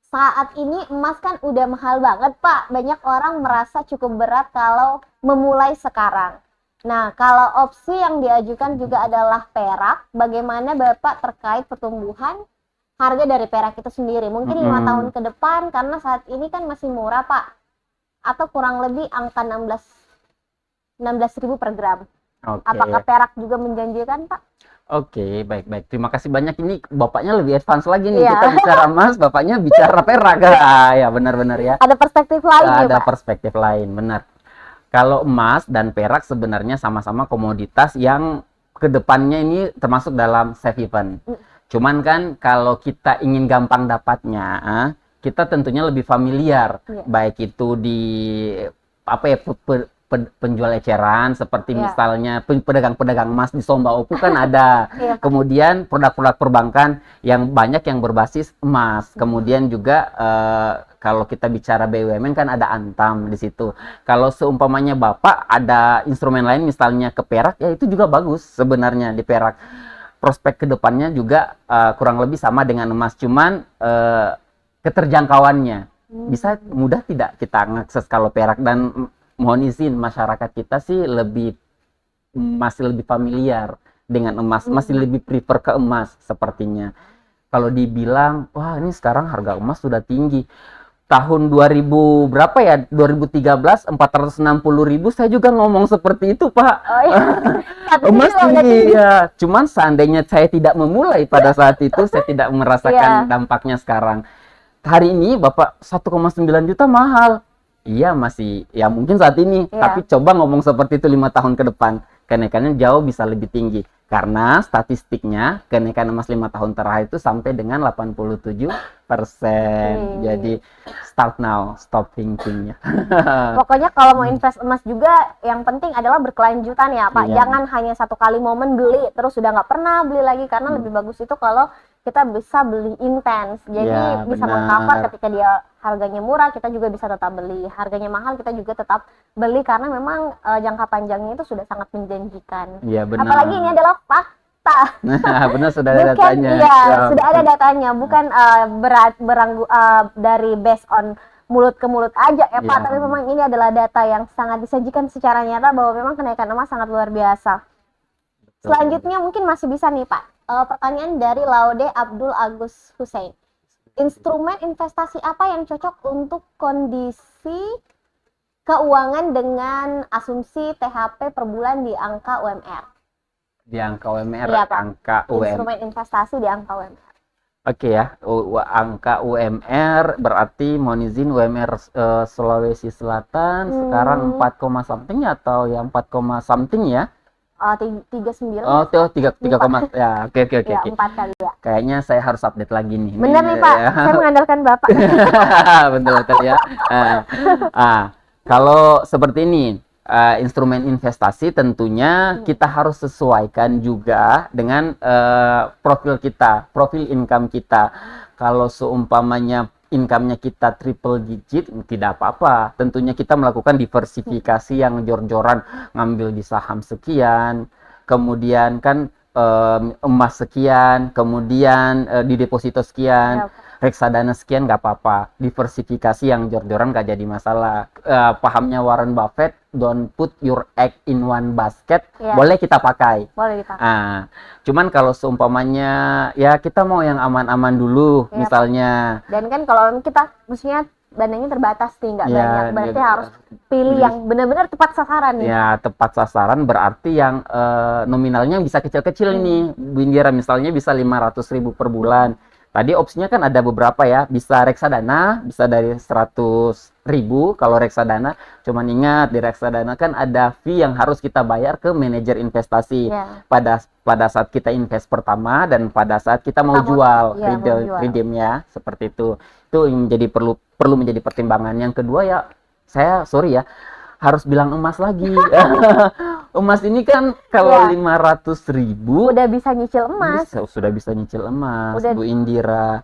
Saat ini emas kan udah mahal banget Pak, banyak orang merasa cukup berat kalau memulai sekarang. Nah, kalau opsi yang diajukan juga adalah perak, bagaimana Bapak terkait pertumbuhan harga dari perak itu sendiri? Mungkin 5 tahun ke depan, karena saat ini kan masih murah Pak, atau kurang lebih angka 16.000 per gram. Apakah perak juga menjanjikan Pak? Oke, baik. Terima kasih banyak. Ini bapaknya lebih advance lagi nih. Kita bicara emas, bapaknya bicara perak. Ya, benar-benar ya. Ada perspektif lain Ada perspektif lain, benar. Kalau emas dan perak sebenarnya sama-sama komoditas yang kedepannya ini termasuk dalam safe haven. Cuman kan kalau kita ingin gampang dapatnya, kita tentunya lebih familiar, baik itu di penjual eceran seperti misalnya pedagang-pedagang emas di Somba Opu kan ada. Kemudian produk-produk perbankan yang banyak yang berbasis emas. Kemudian juga kalau kita bicara BUMN kan ada Antam di situ. Kalau seumpamanya Bapak ada instrumen lain misalnya ke perak, ya itu juga bagus sebenarnya di perak. Prospek kedepannya juga kurang lebih sama dengan emas, cuman keterjangkauannya bisa mudah tidak kita mengakses kalau perak. Dan mohon izin, masyarakat kita sih masih lebih familiar dengan emas, masih lebih prefer ke emas sepertinya. Kalau dibilang, wah ini sekarang harga emas sudah tinggi. Tahun 2000 berapa ya? 2013 460.000, saya juga ngomong seperti itu, Pak. Emas tinggi ya. Cuman seandainya saya tidak memulai pada saat itu, saya tidak merasakan dampaknya sekarang. Hari ini Bapak 1,9 juta mahal. Iya masih, ya mungkin saat ini, tapi coba ngomong seperti itu 5 tahun ke depan, kenaikannya jauh bisa lebih tinggi. Karena statistiknya kenaikan emas 5 tahun terakhir itu sampai dengan 87%. Jadi start now, stop thinking ya. Pokoknya kalau mau invest emas juga yang penting adalah berkelanjutan ya Pak. Jangan hanya satu kali momen beli terus sudah nggak pernah beli lagi, karena lebih bagus itu kalau kita bisa beli intens, jadi bisa mengcover ketika dia harganya murah, kita juga bisa tetap beli. Harganya mahal, kita juga tetap beli, karena memang jangka panjangnya itu sudah sangat menjanjikan. Apalagi ini adalah fakta. Benar, sudah ada datanya. Sudah ada datanya, bukan dari based on mulut ke mulut aja ya Pak, tapi memang ini adalah data yang sangat disajikan secara nyata bahwa memang kenaikan emas sangat luar biasa. Selanjutnya mungkin masih bisa nih Pak, Pertanyaan dari Laude Abdul Agus Hussein. Instrumen investasi apa yang cocok untuk kondisi keuangan dengan asumsi THP per bulan di angka UMR? Di angka UMR, Iya, Pak. angka Instrumen investasi di angka UMR. Oke ya, angka UMR berarti mohon izin UMR Sulawesi Selatan sekarang 4, something atau yang 4, something ya? 39. Oh, tuh 3 ya. Oke. Ya, 4 kali ya. Kayaknya saya harus update lagi nih. Benar nih, Pak. Ya. Saya mengandalkan Bapak. Betul ya. Kalau seperti ini, instrumen investasi tentunya kita harus sesuaikan juga dengan profil kita, profil income kita. Kalau seumpamanya income-nya kita triple digit, tidak apa-apa. Tentunya kita melakukan diversifikasi yang jor-joran, ngambil di saham sekian, kemudian kan emas sekian, kemudian di deposito sekian, reksadana sekian, nggak apa-apa. Diversifikasi yang jor-joran nggak jadi masalah. Pahamnya Warren Buffett, don't put your egg in one basket, boleh kita pakai. Boleh dipakai. Cuman kalau seumpamanya ya kita mau yang aman-aman dulu, misalnya. Dan kan kalau kita maksudnya dananya terbatas nih, nggak banyak, berarti harus pilih yang benar-benar tepat sasaran nih. Ya, tepat sasaran berarti yang nominalnya bisa kecil-kecil nih, Bu Indira, misalnya bisa 500.000 per bulan. Tadi opsinya kan ada beberapa ya, bisa reksadana, bisa dari 100.000 kalau reksadana. Cuman ingat, di reksadana kan ada fee yang harus kita bayar ke manajer investasi. Pada saat kita invest pertama dan pada saat kita mau jual, redeem ya, seperti itu. Itu menjadi perlu menjadi pertimbangan. Yang kedua ya, saya sorry ya, harus bilang emas lagi. Emas ini kan kalau 500.000 udah bisa nyicil emas. Sudah bisa nyicil emas, Bu Indira.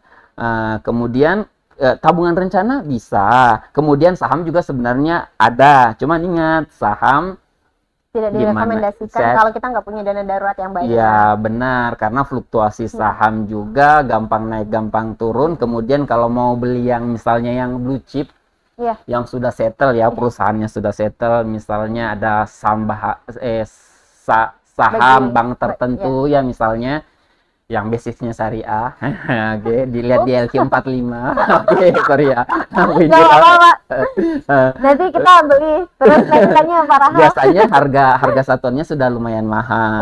Kemudian tabungan rencana bisa. Kemudian saham juga sebenarnya ada. Cuman ingat, saham tidak direkomendasikan kalau kita nggak punya dana darurat yang banyak. Iya, benar. Karena fluktuasi saham juga gampang naik, gampang turun. Kemudian kalau mau beli yang misalnya yang blue chip, yang sudah settle ya, perusahaannya sudah settle, misalnya ada saham bank tertentu ya, misalnya yang basisnya syariah. Oke, dilihat di LQ45. Oke, sorry ya. Nanti kita beli terus naiknya parah. Biasanya harga satuannya sudah lumayan mahal,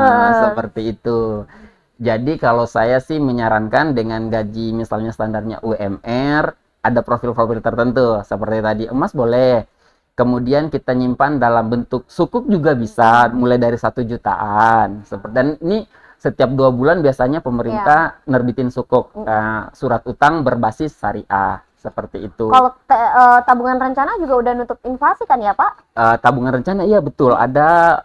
seperti itu. Jadi kalau saya sih menyarankan dengan gaji misalnya standarnya UMR, ada profil-profil tertentu, seperti tadi emas boleh. Kemudian kita nyimpan dalam bentuk sukuk juga bisa, mulai dari 1 jutaan. Dan ini setiap 2 bulan biasanya pemerintah nerbitin sukuk, surat utang berbasis syariah, seperti itu. Kalau tabungan rencana juga udah nutup inflasi kan ya, Pak? Tabungan rencana iya betul, ada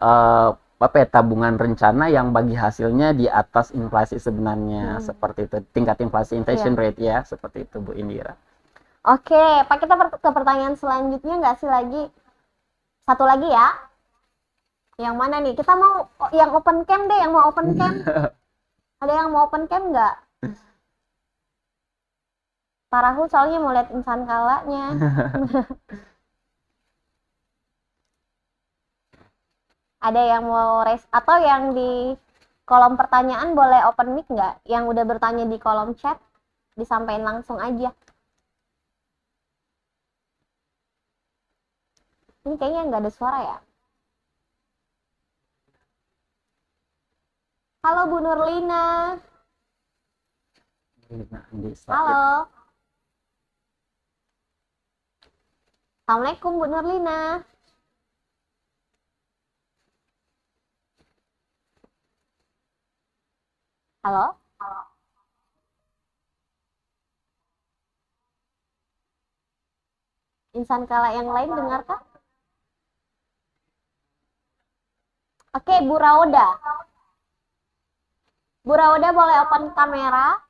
tabungan rencana yang bagi hasilnya di atas inflasi sebenarnya, seperti itu. Tingkat inflasi, inflation rate ya, seperti itu Bu Indira. Oke, Pak, kita ke pertanyaan selanjutnya nggak sih lagi? Satu lagi ya. Yang mana nih? Kita mau yang open cam deh, yang mau open cam. Ada yang mau open cam nggak? Pak Rahul soalnya mau lihat insan kalanya. Ada yang mau raise atau yang di kolom pertanyaan boleh open mic nggak? Yang udah bertanya di kolom chat disampaikan langsung aja. Ini kayaknya nggak ada suara ya. Halo Bu Nurlina. Halo. Assalamualaikum Bu Nurlina. Halo. Insan kala yang lain dengarkah? Oke, Bu Rauda. Bu Rauda boleh open kamera.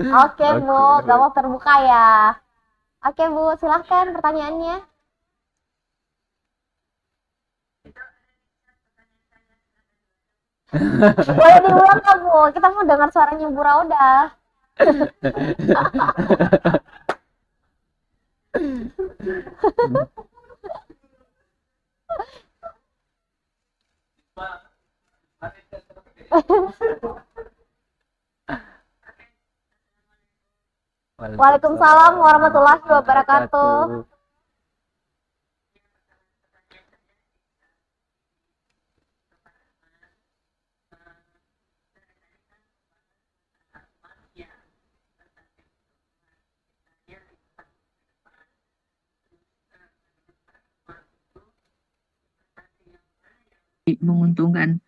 Oke, Bu, gak mau terbuka ya. Oke, Bu, silahkan pertanyaannya. Boleh diulang nggak, Bu? Kita mau dengar suaranya Bu Rauda. Waalaikumsalam warahmatullahi wabarakatuh. Menguntungkan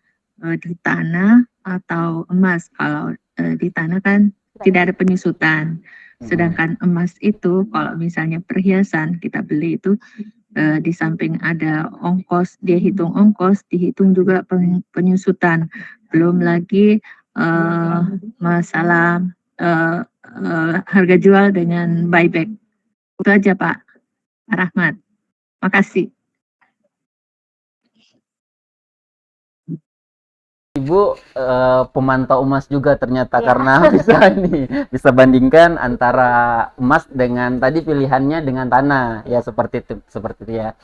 di tanah atau emas. Kalau di tanah kan tidak ada penyusutan. Sedangkan emas itu kalau misalnya perhiasan kita beli itu di samping ada ongkos, dia hitung ongkos, dihitung juga penyusutan. Belum lagi masalah harga jual dengan buyback. Itu aja Pak Rahmat. Makasih. Ibu pemantau emas juga ternyata karena bisa bandingkan antara emas dengan tadi pilihannya dengan tanah ya seperti itu ya.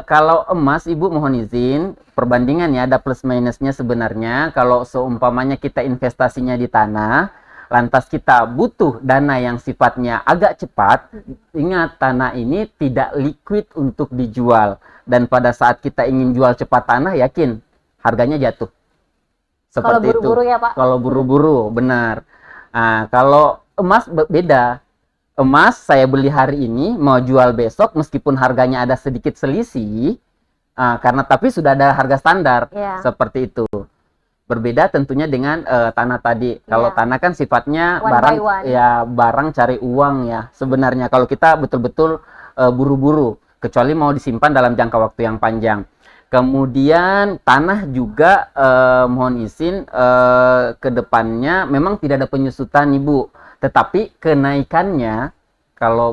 Kalau emas Ibu mohon izin perbandingan ya ada plus minusnya sebenarnya. Kalau seumpamanya kita investasinya di tanah, lantas kita butuh dana yang sifatnya agak cepat, ingat tanah ini tidak liquid untuk dijual dan pada saat kita ingin jual cepat tanah yakin harganya jatuh. Seperti kalau buru-buru itu. Ya Pak. Kalau buru-buru, benar. Nah, kalau emas beda. Emas saya beli hari ini, mau jual besok, meskipun harganya ada sedikit selisih, karena tapi sudah ada harga standar, seperti itu. Berbeda tentunya dengan tanah tadi. Kalau tanah kan sifatnya barang cari uang ya. Sebenarnya kalau kita betul-betul buru-buru, kecuali mau disimpan dalam jangka waktu yang panjang. Kemudian tanah juga mohon izin ke depannya memang tidak ada penyusutan Ibu, tetapi kenaikannya kalau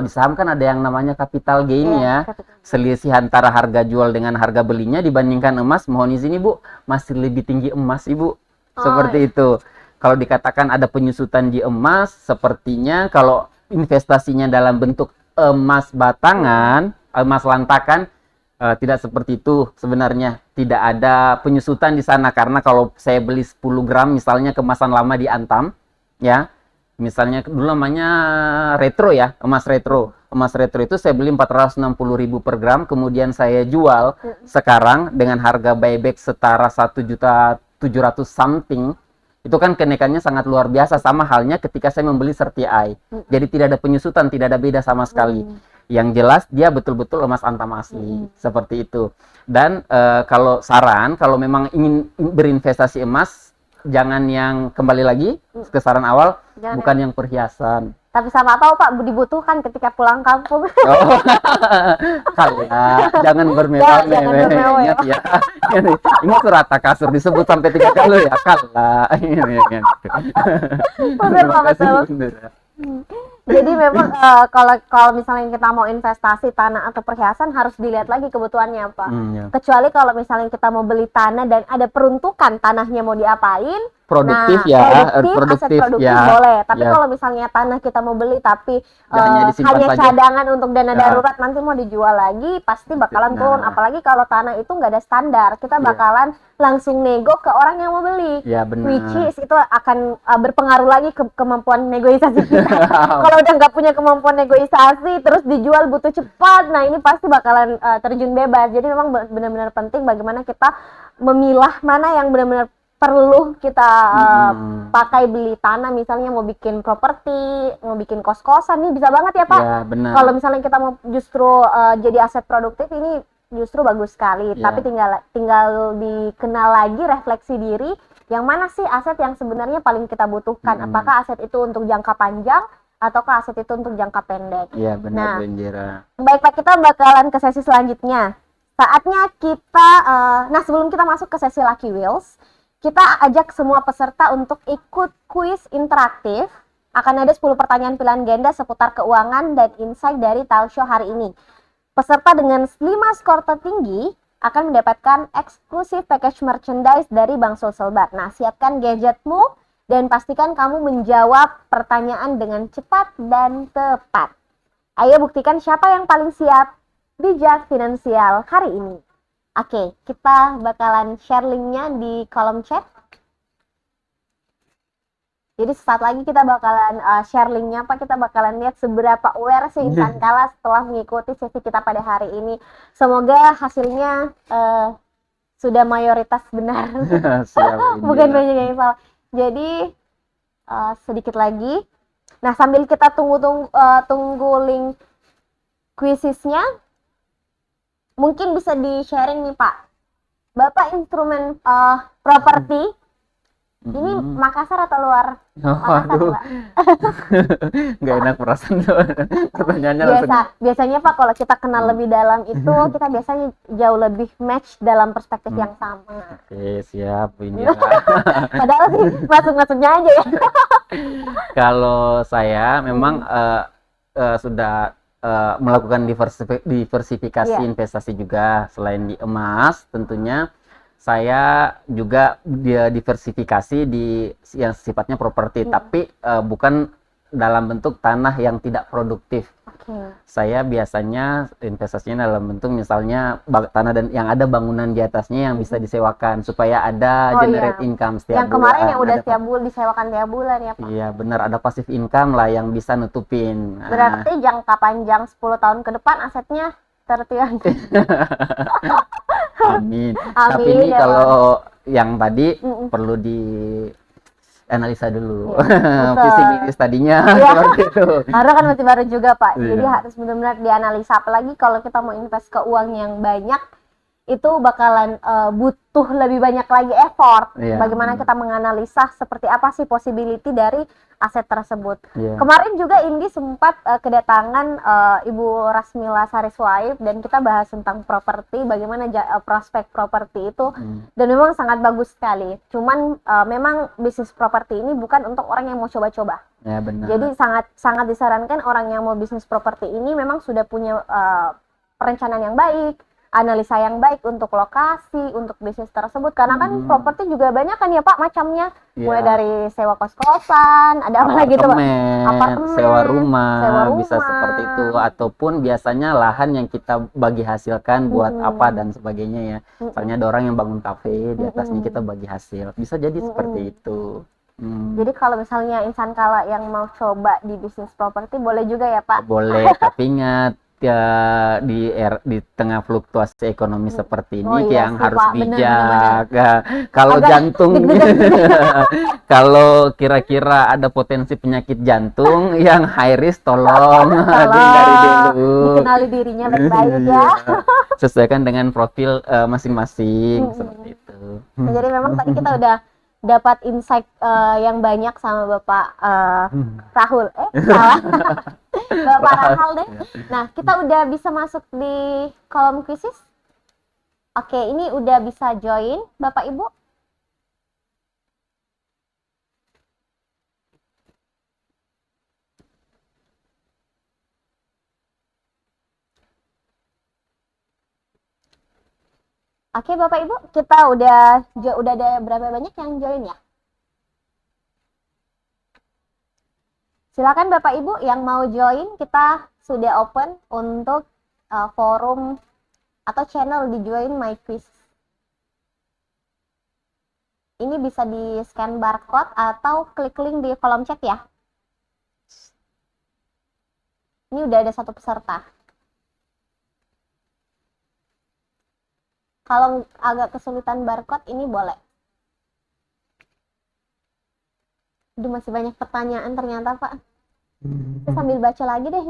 di saham kan ada yang namanya capital gain ya, selisih antara harga jual dengan harga belinya dibandingkan emas, mohon izin Ibu masih lebih tinggi emas Ibu, seperti itu. Kalau dikatakan ada penyusutan di emas, sepertinya kalau investasinya dalam bentuk emas batangan, emas lantakan tidak seperti itu sebenarnya, tidak ada penyusutan di sana karena kalau saya beli 10 gram misalnya kemasan lama di Antam ya, misalnya dulu namanya retro ya, emas retro itu saya beli 460.000 per gram, kemudian saya jual sekarang dengan harga buyback setara 1.700.000 something, itu kan kenaikannya sangat luar biasa, sama halnya ketika saya membeli Certi. Jadi tidak ada penyusutan, tidak ada beda sama sekali. Yang jelas dia betul-betul emas Antam asli, seperti itu. Dan kalau saran, kalau memang ingin berinvestasi emas, jangan yang kembali lagi ke saran awal, bukan yang perhiasan. Tapi sama tahu Pak, dibutuhkan ketika pulang kampung. Kalah, jangan bermewah-mewah. Ingat ya, ini surat kasur disebut sampai 3 kali ya, kalah. Benar. Jadi memang kalau misalnya kita mau investasi tanah atau perhiasan harus dilihat lagi kebutuhannya Pak. Kecuali kalau misalnya kita mau beli tanah dan ada peruntukan tanahnya mau diapain, produktif aset produktif boleh. Tapi kalau misalnya tanah kita mau beli tapi hanya cadangan untuk dana darurat, nanti mau dijual lagi pasti bakalan turun. Apalagi kalau tanah itu nggak ada standar, kita bakalan langsung nego ke orang yang mau beli. Which is itu akan berpengaruh lagi ke kemampuan negosiasi kita. Kalau udah nggak punya kemampuan negosiasi terus dijual butuh cepat, nah ini pasti bakalan terjun bebas. Jadi memang benar-benar penting bagaimana kita memilah mana yang benar-benar perlu kita pakai beli tanah, misalnya mau bikin properti, mau bikin kos-kosan, nih bisa banget ya Pak. Kalau misalnya kita mau justru jadi aset produktif, ini justru bagus sekali. Tapi tinggal dikenal lagi, refleksi diri, yang mana sih aset yang sebenarnya paling kita butuhkan. Apakah aset itu untuk jangka panjang ataukah aset itu untuk jangka pendek. Iya benar, baik Pak, kita bakalan ke sesi selanjutnya. Saatnya kita, nah sebelum kita masuk ke sesi Lucky Wheels, kita ajak semua peserta untuk ikut kuis interaktif. Akan ada 10 pertanyaan pilihan ganda seputar keuangan dan insight dari talk show hari ini. Peserta dengan 5 skor tertinggi akan mendapatkan eksklusif package merchandise dari Bank Sulselbar. Nah, siapkan gadgetmu dan pastikan kamu menjawab pertanyaan dengan cepat dan tepat. Ayo buktikan siapa yang paling siap bijak finansial hari ini. Oke, kita bakalan share linknya di kolom chat. Jadi sesaat lagi kita bakalan share linknya, Pak. Kita bakalan lihat seberapa aware sih insan kala setelah mengikuti sesi kita pada hari ini. Semoga hasilnya sudah mayoritas benar. Siap, Bukan Indira. banyak yang salah. Jadi sedikit lagi. Nah, sambil kita tunggu link kuisisnya, mungkin bisa di-sharing nih, Pak. Bapak instrumen properti ini Makassar atau luar Makassar, Waduh, Pak? nggak enak perasaan tuh. Pertanyaannya langsung. Biasanya Pak, kalau kita kenal lebih dalam itu kita biasanya jauh lebih match dalam perspektif yang sama. Oke, siap, Bu Indira. Padahal sih masuk-masuknya aja ya. Kalau saya memang sudah melakukan diversifikasi Iya. investasi juga selain di emas, tentunya saya juga dia diversifikasi di yang sifatnya properti, tapi bukan dalam bentuk tanah yang tidak produktif. Oke. Saya biasanya investasinya dalam bentuk misalnya tanah dan yang ada bangunan di atasnya yang bisa disewakan supaya ada Oh, generate iya. income setiap Yang kemarin bulan. yang udah Ada tiap bulan disewakan tiap bulan ya, Pak. Iya, benar, ada passive income lah yang bisa nutupin. Nah, Berarti jangka panjang 10 tahun ke depan asetnya tertiang. amin. Tapi Amin, ini ya, kalau yang tadi Mm-mm. perlu di analisa dulu. Iya, betul. Visi misi tadinya Iya. seperti itu. Karena kan masih baru juga, Pak. Iya. Jadi harus benar-benar dianalisa. Apalagi kalau kita mau invest ke uang yang banyak, itu bakalan butuh lebih banyak lagi effort. Iya. Bagaimana kita menganalisa seperti apa sih possibility dari aset tersebut. Iya. Kemarin juga Indi sempat kedatangan Ibu Rasmila Sariswaib dan kita bahas tentang properti, bagaimana prospek properti itu, dan memang sangat bagus sekali. Cuman memang bisnis properti ini bukan untuk orang yang mau coba-coba. Ya, benar. Jadi sangat disarankan orang yang mau bisnis properti ini memang sudah punya perencanaan yang baik, analisa yang baik untuk lokasi, untuk bisnis tersebut. Karena kan properti juga banyak kan ya Pak macamnya. Iya. Mulai dari sewa kos-kosan, ada apa lagi tuh Pak? Apartemen, sewa rumah, sewa bisa rumah. seperti itu, ataupun biasanya lahan yang kita bagi hasilkan buat apa dan sebagainya ya. Misalnya ada orang yang bangun kafe, di atasnya kita bagi hasil. Bisa jadi seperti itu. Jadi kalau misalnya insan kala yang mau coba di bisnis properti boleh juga ya Pak? Boleh, tapi ingat ya di tengah fluktuasi ekonomi seperti Oh ini iya yang sih, harus Pak. Bener, bijak. Ya, kalau Agak jantung kalau kira-kira ada potensi penyakit jantung yang high risk tolong hindari dulu. dikenali dirinya baik-baik ya. Iya, sesuaikan dengan profil masing-masing seperti itu. Nah, jadi memang tadi kita udah dapat insight yang banyak sama Bapak Rahul. Salah. Bapak Rahul deh. Nah, kita udah bisa masuk di kolom kuisis. Oke, ini udah bisa join Bapak Ibu. Oke, Bapak Ibu, kita udah ada berapa banyak yang join ya? Silakan Bapak Ibu yang mau join, kita sudah open untuk forum atau channel di Join My Quiz. Ini bisa di scan barcode atau klik link di kolom chat ya. Ini udah ada satu peserta. Kalau agak kesulitan barcode ini boleh. Aduh, masih banyak pertanyaan ternyata Pak. Saya sambil baca lagi deh.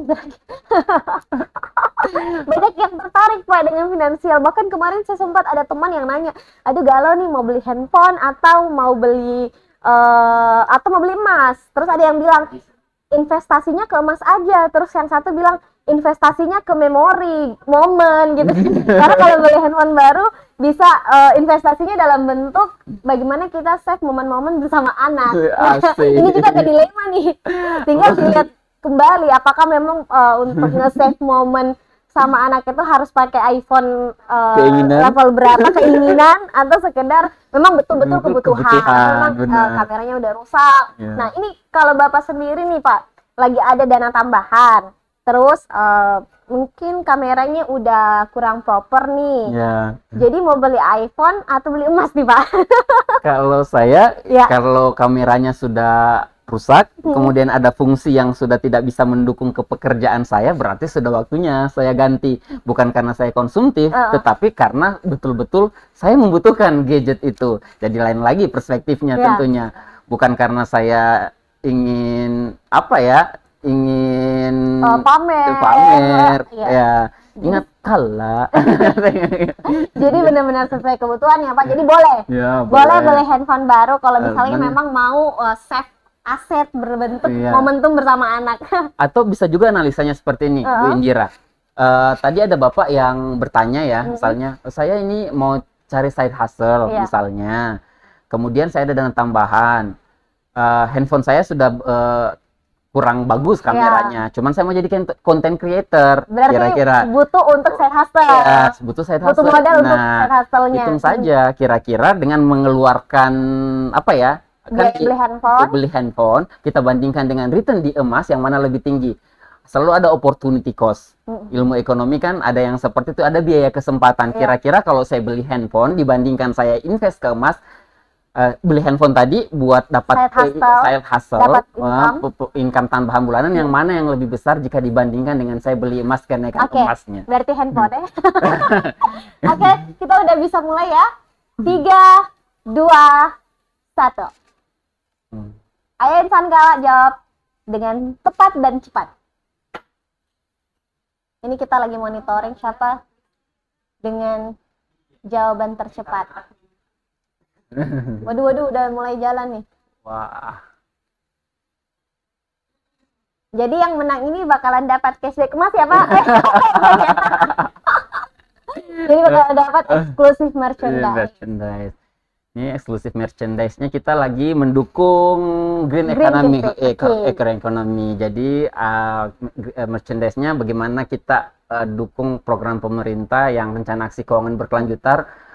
Banyak yang tertarik Pak dengan finansial. Bahkan kemarin saya sempat ada teman yang nanya, aduh galau nih mau beli handphone atau mau beli emas. Terus ada yang bilang investasinya ke emas aja. Terus yang satu bilang investasinya ke memori, momen gitu. Karena kalau beli handphone baru bisa investasinya dalam bentuk bagaimana kita save momen-momen bersama anak. Ini juga ada dilema nih. Tinggal dilihat kembali apakah memang untuk nge-save momen sama anak itu harus pakai iPhone level berapa keinginan atau sekedar memang betul-betul kebutuhan. Memang kameranya udah rusak. Yeah. Nah, ini kalau Bapak sendiri nih Pak, lagi ada dana tambahan, Terus mungkin kameranya udah kurang proper nih. Ya. Jadi mau beli iPhone atau beli emas nih Pak? Kalau saya, Ya. kalau kameranya sudah rusak, kemudian ada fungsi yang sudah tidak bisa mendukung ke pekerjaan saya, berarti sudah waktunya saya ganti. Bukan karena saya konsumtif, tetapi karena betul-betul saya membutuhkan gadget itu. Jadi lain lagi perspektifnya tentunya. Bukan karena saya ingin apa ya, ingin pamer. Ya. Ingat kalah. Jadi benar-benar sesuai kebutuhan ya Pak. Jadi boleh. Ya, boleh beli handphone baru kalau misalnya Dan- memang mau save aset berbentuk Iya. momentum bersama anak. Atau bisa juga analisanya seperti ini, Bu Indira. Tadi ada Bapak yang bertanya ya, misalnya, saya ini mau cari side hustle, Iya. misalnya. Kemudian saya ada dana tambahan. Handphone saya sudah kurang bagus kameranya. Cuman saya mau jadi content creator. Berarti Kira-kira. butuh untuk side hustle. Ya, butuh side Butuh hustle. modal untuk Nah, side hustle-nya. hitung saja kira-kira dengan mengeluarkan apa ya? Biaya beli handphone. Beli handphone, kita bandingkan dengan return di emas yang mana lebih tinggi. Selalu ada opportunity cost. Ilmu ekonomi kan ada yang seperti itu, ada biaya kesempatan. Kira-kira kalau saya beli handphone dibandingkan saya invest ke emas, beli handphone tadi buat dapat side hustle, dapat income tambahan bulanan, yang mana yang lebih besar jika dibandingkan dengan saya beli emas kenaikan emasnya. Berarti handphone ya. Oke, kita udah bisa mulai ya. 3, 2, 1. Ayo insan galak jawab dengan tepat dan cepat. Ini kita lagi monitoring siapa dengan jawaban tercepat. Waduh, udah mulai jalan nih. Wah. Jadi yang menang ini bakalan dapat cashback emas ya Pak? Jadi bakalan dapat eksklusif merchandise. Ini eksklusif merchandise-nya kita lagi mendukung green economy, economy. Jadi merchandise-nya bagaimana kita dukung program pemerintah yang rencana aksi keuangan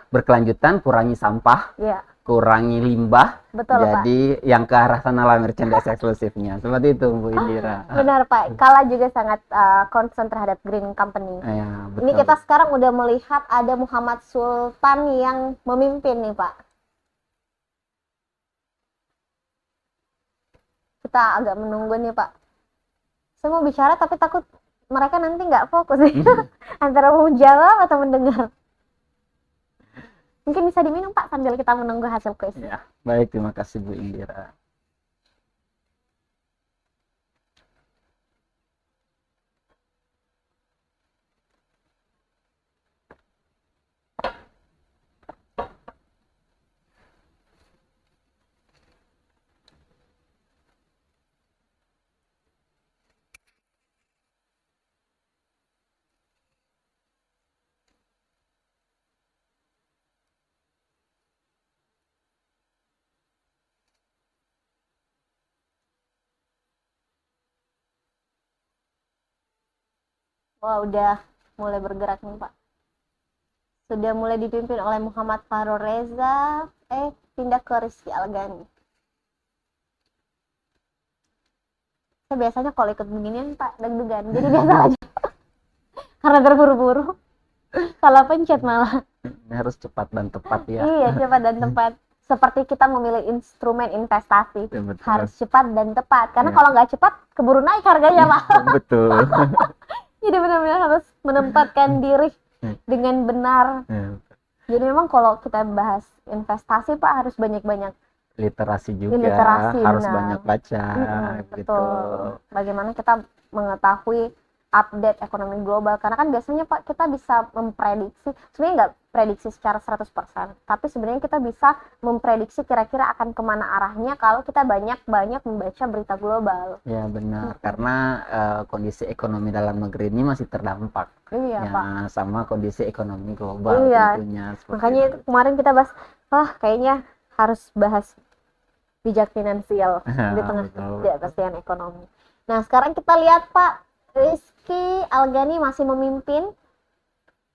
berkelanjutan, kurangi sampah, kurangi limbah. Betul, jadi Pak. Yang ke arah sana lah merchandise eksklusifnya. Seperti itu, Bu Indira. Benar Pak. Kala juga sangat concern terhadap green company. Ya, betul. Ini kita sekarang udah melihat ada Muhammad Sultan yang memimpin nih Pak. Kita agak menunggu nih Pak. Saya mau bicara tapi takut mereka nanti nggak fokus antara mau jawab atau mendengar. Mungkin bisa diminum Pak sambil kita menunggu hasil kuis. Ya, baik, terima kasih Bu Indira. Wah, udah mulai bergerak nih Pak. Sudah mulai dipimpin oleh Muhammad Farul Reza. Pindah ke Rizky Algani. Saya biasanya kalau ikut beginian Pak deg-degan. Jadi biasa aja. Karena terburu-buru. Salah pencet malah. Ini harus cepat dan tepat ya. Iya, cepat dan tepat. Seperti kita memilih instrumen investasi. Ya, betul. Harus cepat dan tepat. Karena kalau nggak cepat, keburu naik harganya Pak. Betul. Jadi benar-benar harus menempatkan diri dengan benar. Jadi memang kalau kita bahas investasi Pak harus banyak-banyak literasi juga, harus banyak baca. Betul. Bagaimana kita mengetahui update ekonomi global, karena kan biasanya Pak kita bisa memprediksi, sebenarnya nggak prediksi secara 100%, tapi sebenarnya kita bisa memprediksi kira-kira akan kemana arahnya kalau kita banyak-banyak membaca berita global. Ya benar, karena kondisi ekonomi dalam negeri ini masih terdampak. Iya, Pak. Sama kondisi ekonomi global tentunya. Makanya itu kemarin kita bahas, kayaknya harus bahas bijak finansial di tengah ketidakpastian ekonomi. Nah sekarang kita lihat Pak, Rizky Algani masih memimpin.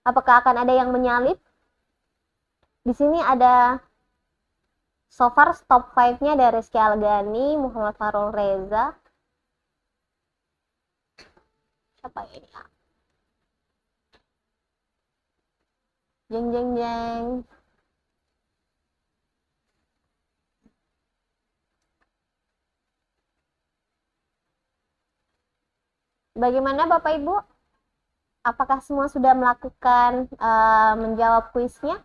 Apakah akan ada yang menyalip? Di sini ada so far top 5-nya ada Rizky Algani, Muhammad Farul Reza. Apa ini ya? Jeng jeng jeng. Bagaimana Bapak Ibu? Apakah semua sudah melakukan menjawab kuisnya?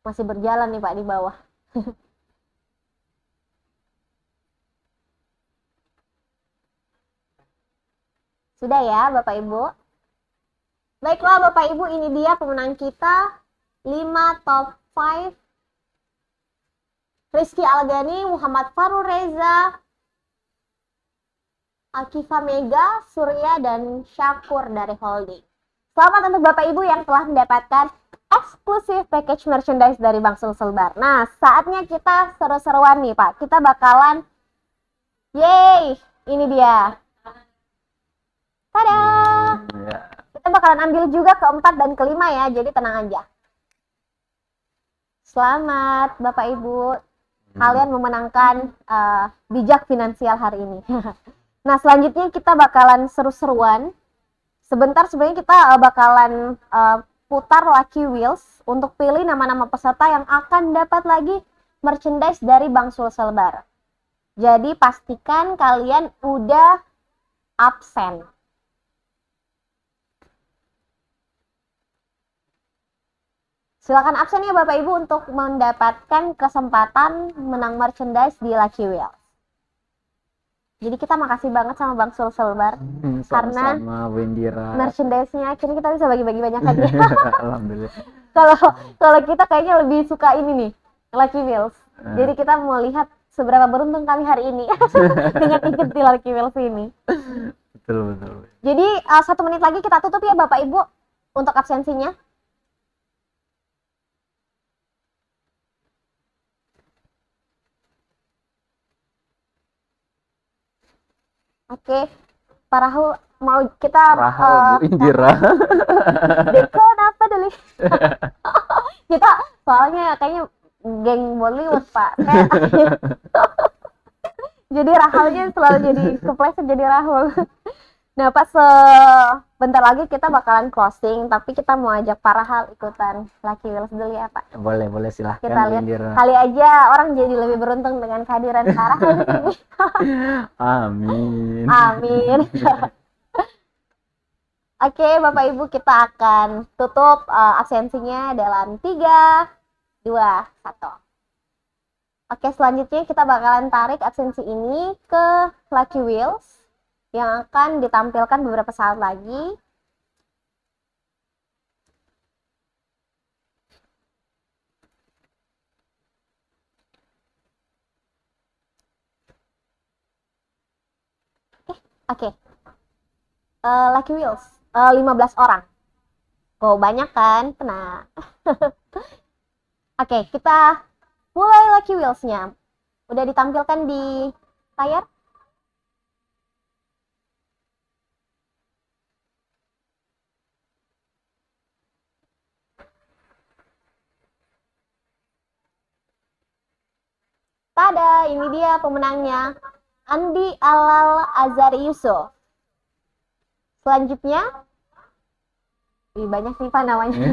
Masih berjalan nih Pak di bawah. Sudah ya Bapak Ibu? Baiklah Bapak Ibu, ini dia pemenang kita 5 top 5. Rizky Algani, Muhammad Farul Reza, Akifa Mega, Surya, dan Syakur dari Holding. Selamat untuk Bapak Ibu yang telah mendapatkan eksklusif package merchandise dari Bank Sulselbar. Nah, saatnya kita seru-seruan nih Pak. Kita bakalan, yeay, ini dia. Tada! Ya. Kita bakalan ambil juga keempat dan kelima ya, jadi tenang aja. Selamat Bapak Ibu, kalian memenangkan bijak finansial hari ini. Nah, selanjutnya kita bakalan seru-seruan. Sebentar sebenarnya kita bakalan putar Lucky Wheels untuk pilih nama-nama peserta yang akan dapat lagi merchandise dari Bank Sulselbar. Jadi pastikan kalian udah absen. Silakan absen ya Bapak Ibu untuk mendapatkan kesempatan menang merchandise di Lucky Wheels. Jadi kita makasih banget sama Bank Sulselbar karena Sama Bu Indira. merchandise-nya akhirnya kita bisa bagi-bagi banyak hadiah. Alhamdulillah. Kalau kita kayaknya lebih suka ini nih, Lucky Wheels. Jadi kita mau lihat seberapa beruntung kami hari ini dengan ikut di Lucky Wheels ini. Betul. Jadi 1 menit lagi kita tutup ya Bapak Ibu untuk absensinya. Oke, Pak Rahul mau kita Rahul Bu Indira. Dekon apa dulu? Kita soalnya kayaknya geng Bollywood Pak. Jadi Rahulnya selalu jadi kepleset jadi Rahul. Nah Pak, sebentar lagi kita bakalan closing, tapi kita mau ajak Pak Rahul ikutan Lucky Wheels dulu ya Pak. Boleh silahkan Kita Bu lihat Indira. kali aja orang jadi lebih beruntung dengan kehadiran Pak Rahul di sini. Amin. Amin. Oke, Bapak Ibu, kita akan tutup absensinya dalam 3, 2, 1. Oke, selanjutnya kita bakalan tarik absensi ini ke Lucky Wheels yang akan ditampilkan beberapa saat lagi. Oke. Lucky Wheels 15 orang. Oh, banyak kan? Tenang. Oke, kita mulai Lucky Wheels-nya. Udah ditampilkan di layar? Tada, ini dia pemenangnya. Andi Alal Azari Yusuf. Selanjutnya, banyak sih Pak namanya.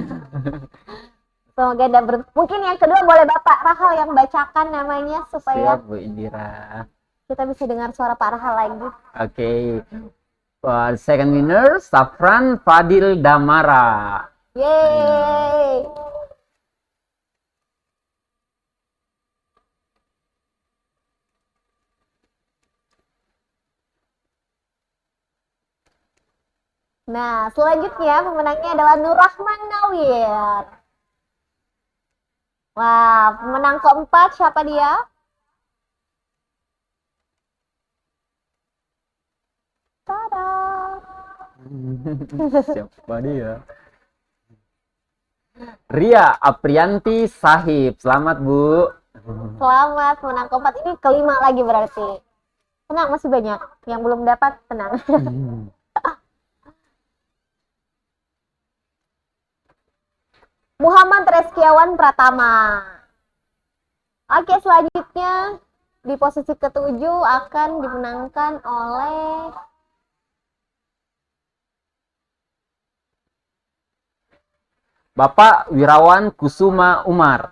Semoga mungkin yang kedua boleh Bapak Rahal yang bacakan namanya supaya Siap Bu Indira. kita bisa dengar suara Pak Rahal lagi. Oke. Second winner Safran Fadil Damara. Yeay. Nah, selanjutnya pemenangnya adalah Nurrahman Nawir. Wah, pemenang keempat siapa dia? Tada! Siapa dia? Ria Aprianti Sahib. Selamat Bu. Selamat, pemenang keempat. Ini kelima lagi berarti. Tenang, masih banyak yang belum dapat, tenang. Muhammad Reskiawan Pratama. Oke, selanjutnya di posisi ketujuh akan dimenangkan oleh Bapak Wirawan Kusuma Umar.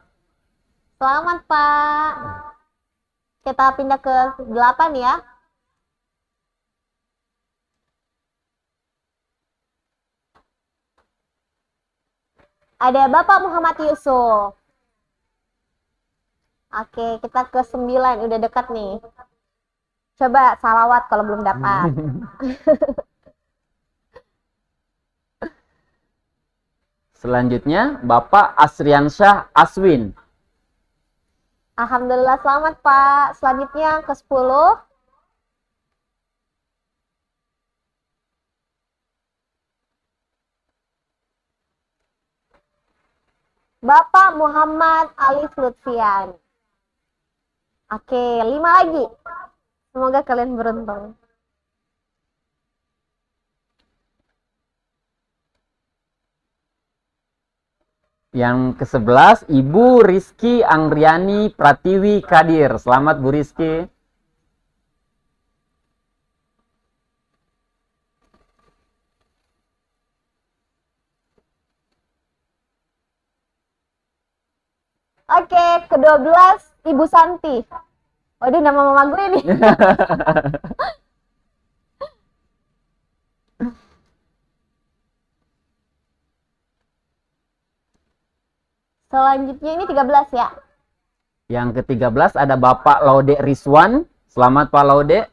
Selamat Pak. Kita pindah ke 8 ya. Ada Bapak Muhammad Yusuf. Oke, kita ke 9, udah dekat nih. Coba salawat kalau belum dapat. Selanjutnya Bapak Asriansyah Aswin. Alhamdulillah selamat Pak. Selanjutnya ke 10. Bapak Muhammad Alif Lutfian. Oke, 5 lagi. Semoga kalian beruntung. Yang ke-11 Ibu Rizky Anggriani Pratiwi Kadir. Selamat Bu Rizky. Oke, ke-12 Ibu Santi. Waduh, nama mama gue nih. Selanjutnya ini 13 ya. Yang ke-13 ada Bapak Laude Rizwan. Selamat Pak Laude.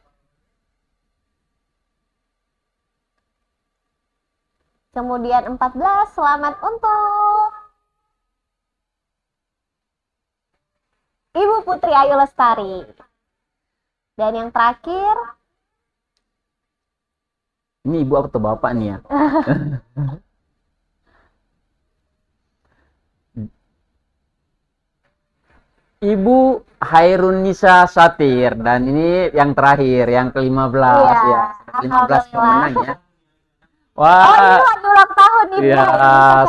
Kemudian 14, selamat untuk Ibu Putri Ayu Lestari. Dan yang terakhir, Ini Ibu atau Bapak nih ya? Ibu Hairunisa Satir. Dan ini yang terakhir, yang ke-15 Iya, ya. 15 alhamdulillah. pemenang ya. oh Wah, ini lagi ulang tahun Ibu. ya,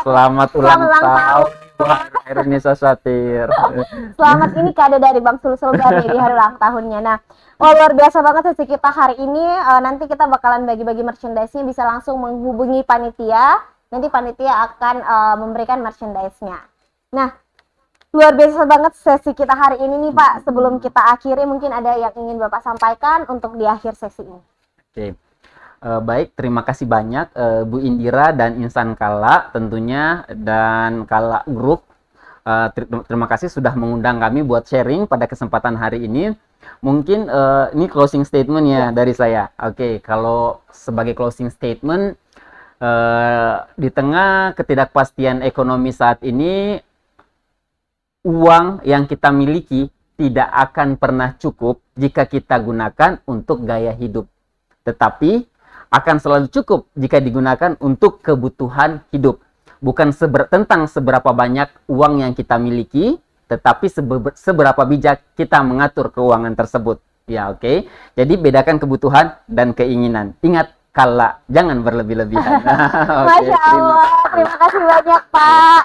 selamat ulang Selamat ulang tahun Ibu Hairunisa Satir. Selamat, ini kado dari Bang Sulsel dari di hari ulang tahunnya. Nah, luar biasa banget sesi kita hari ini. Nanti kita bakalan bagi-bagi merchandise-nya, bisa langsung menghubungi panitia. Nanti panitia akan memberikan merchandise-nya. Nah, luar biasa banget sesi kita hari ini nih Pak. Sebelum kita akhiri, mungkin ada yang ingin Bapak sampaikan untuk di akhir sesi ini. Oke. Baik, terima kasih banyak Bu Indira dan Insan Kala tentunya, dan Kala Group. Terima kasih sudah mengundang kami buat sharing pada kesempatan hari ini. Mungkin ini closing statement ya dari saya. Oke, kalau sebagai closing statement, di tengah ketidakpastian ekonomi saat ini, uang yang kita miliki tidak akan pernah cukup jika kita gunakan untuk gaya hidup. Tetapi akan selalu cukup jika digunakan untuk kebutuhan hidup. Bukan tentang seberapa banyak uang yang kita miliki, tetapi seberapa bijak kita mengatur keuangan tersebut. Ya, oke. Jadi bedakan kebutuhan dan keinginan. Ingat, kala, jangan berlebih-lebihan. Masya Allah, terima kasih banyak Pak.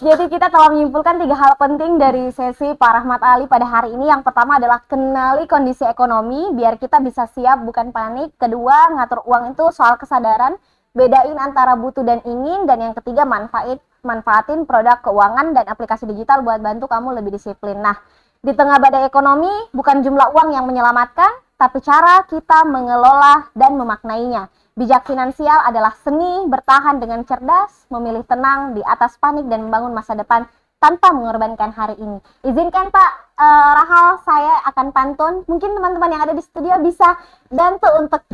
Jadi kita telah menyimpulkan 3 hal penting dari sesi Pak Rahmat Ali pada hari ini. Yang pertama adalah kenali kondisi ekonomi biar kita bisa siap, bukan panik. Kedua, ngatur uang itu soal kesadaran, bedain antara butuh dan ingin. Dan yang ketiga, manfaatin produk keuangan dan aplikasi digital buat bantu kamu lebih disiplin. Nah, di tengah badai ekonomi, bukan jumlah uang yang menyelamatkan, tapi cara kita mengelola dan memaknainya. Bijak finansial adalah seni bertahan dengan cerdas, memilih tenang di atas panik, dan membangun masa depan tanpa mengorbankan hari ini. Izinkan Pak Rahal, saya akan pantun. Mungkin teman-teman yang ada di studio bisa bantu untuk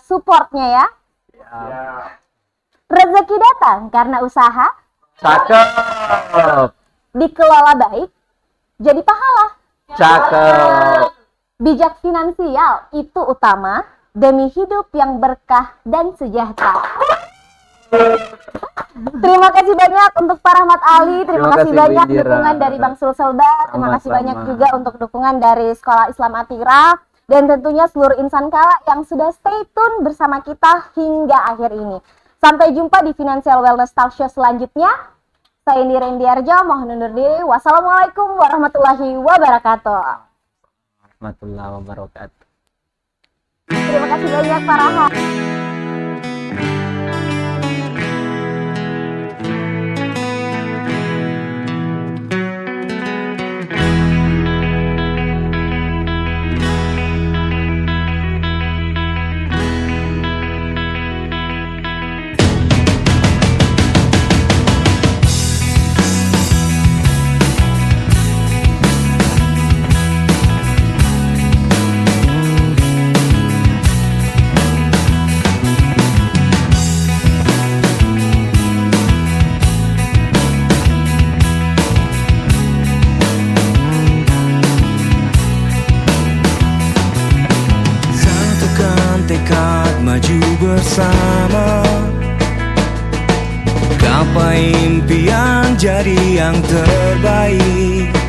supportnya ya. Rezeki datang karena usaha, Cakep. dikelola baik, jadi pahala. Cakep. Bijak finansial itu utama demi hidup yang berkah dan sejahtera. Terima kasih banyak untuk Pak Rahmat Ali, terima kasih kasih, Bu banyak Indira. dukungan dari Bang Sulselbar, terima kasih Sama-sama. banyak juga untuk dukungan dari Sekolah Islam Atira, dan tentunya seluruh insan Kala yang sudah stay tune bersama kita hingga akhir ini. Sampai jumpa di Financial Wellness Talk Show selanjutnya. Saya Indira Indiarjo, mohon undur diri. Wassalamualaikum warahmatullahi wabarakatuh. warahmatullahi wabarakatuh. Terima kasih banyak Pak Rahmat. Satukan tekad maju bersama, gapai impian jadi yang terbaik.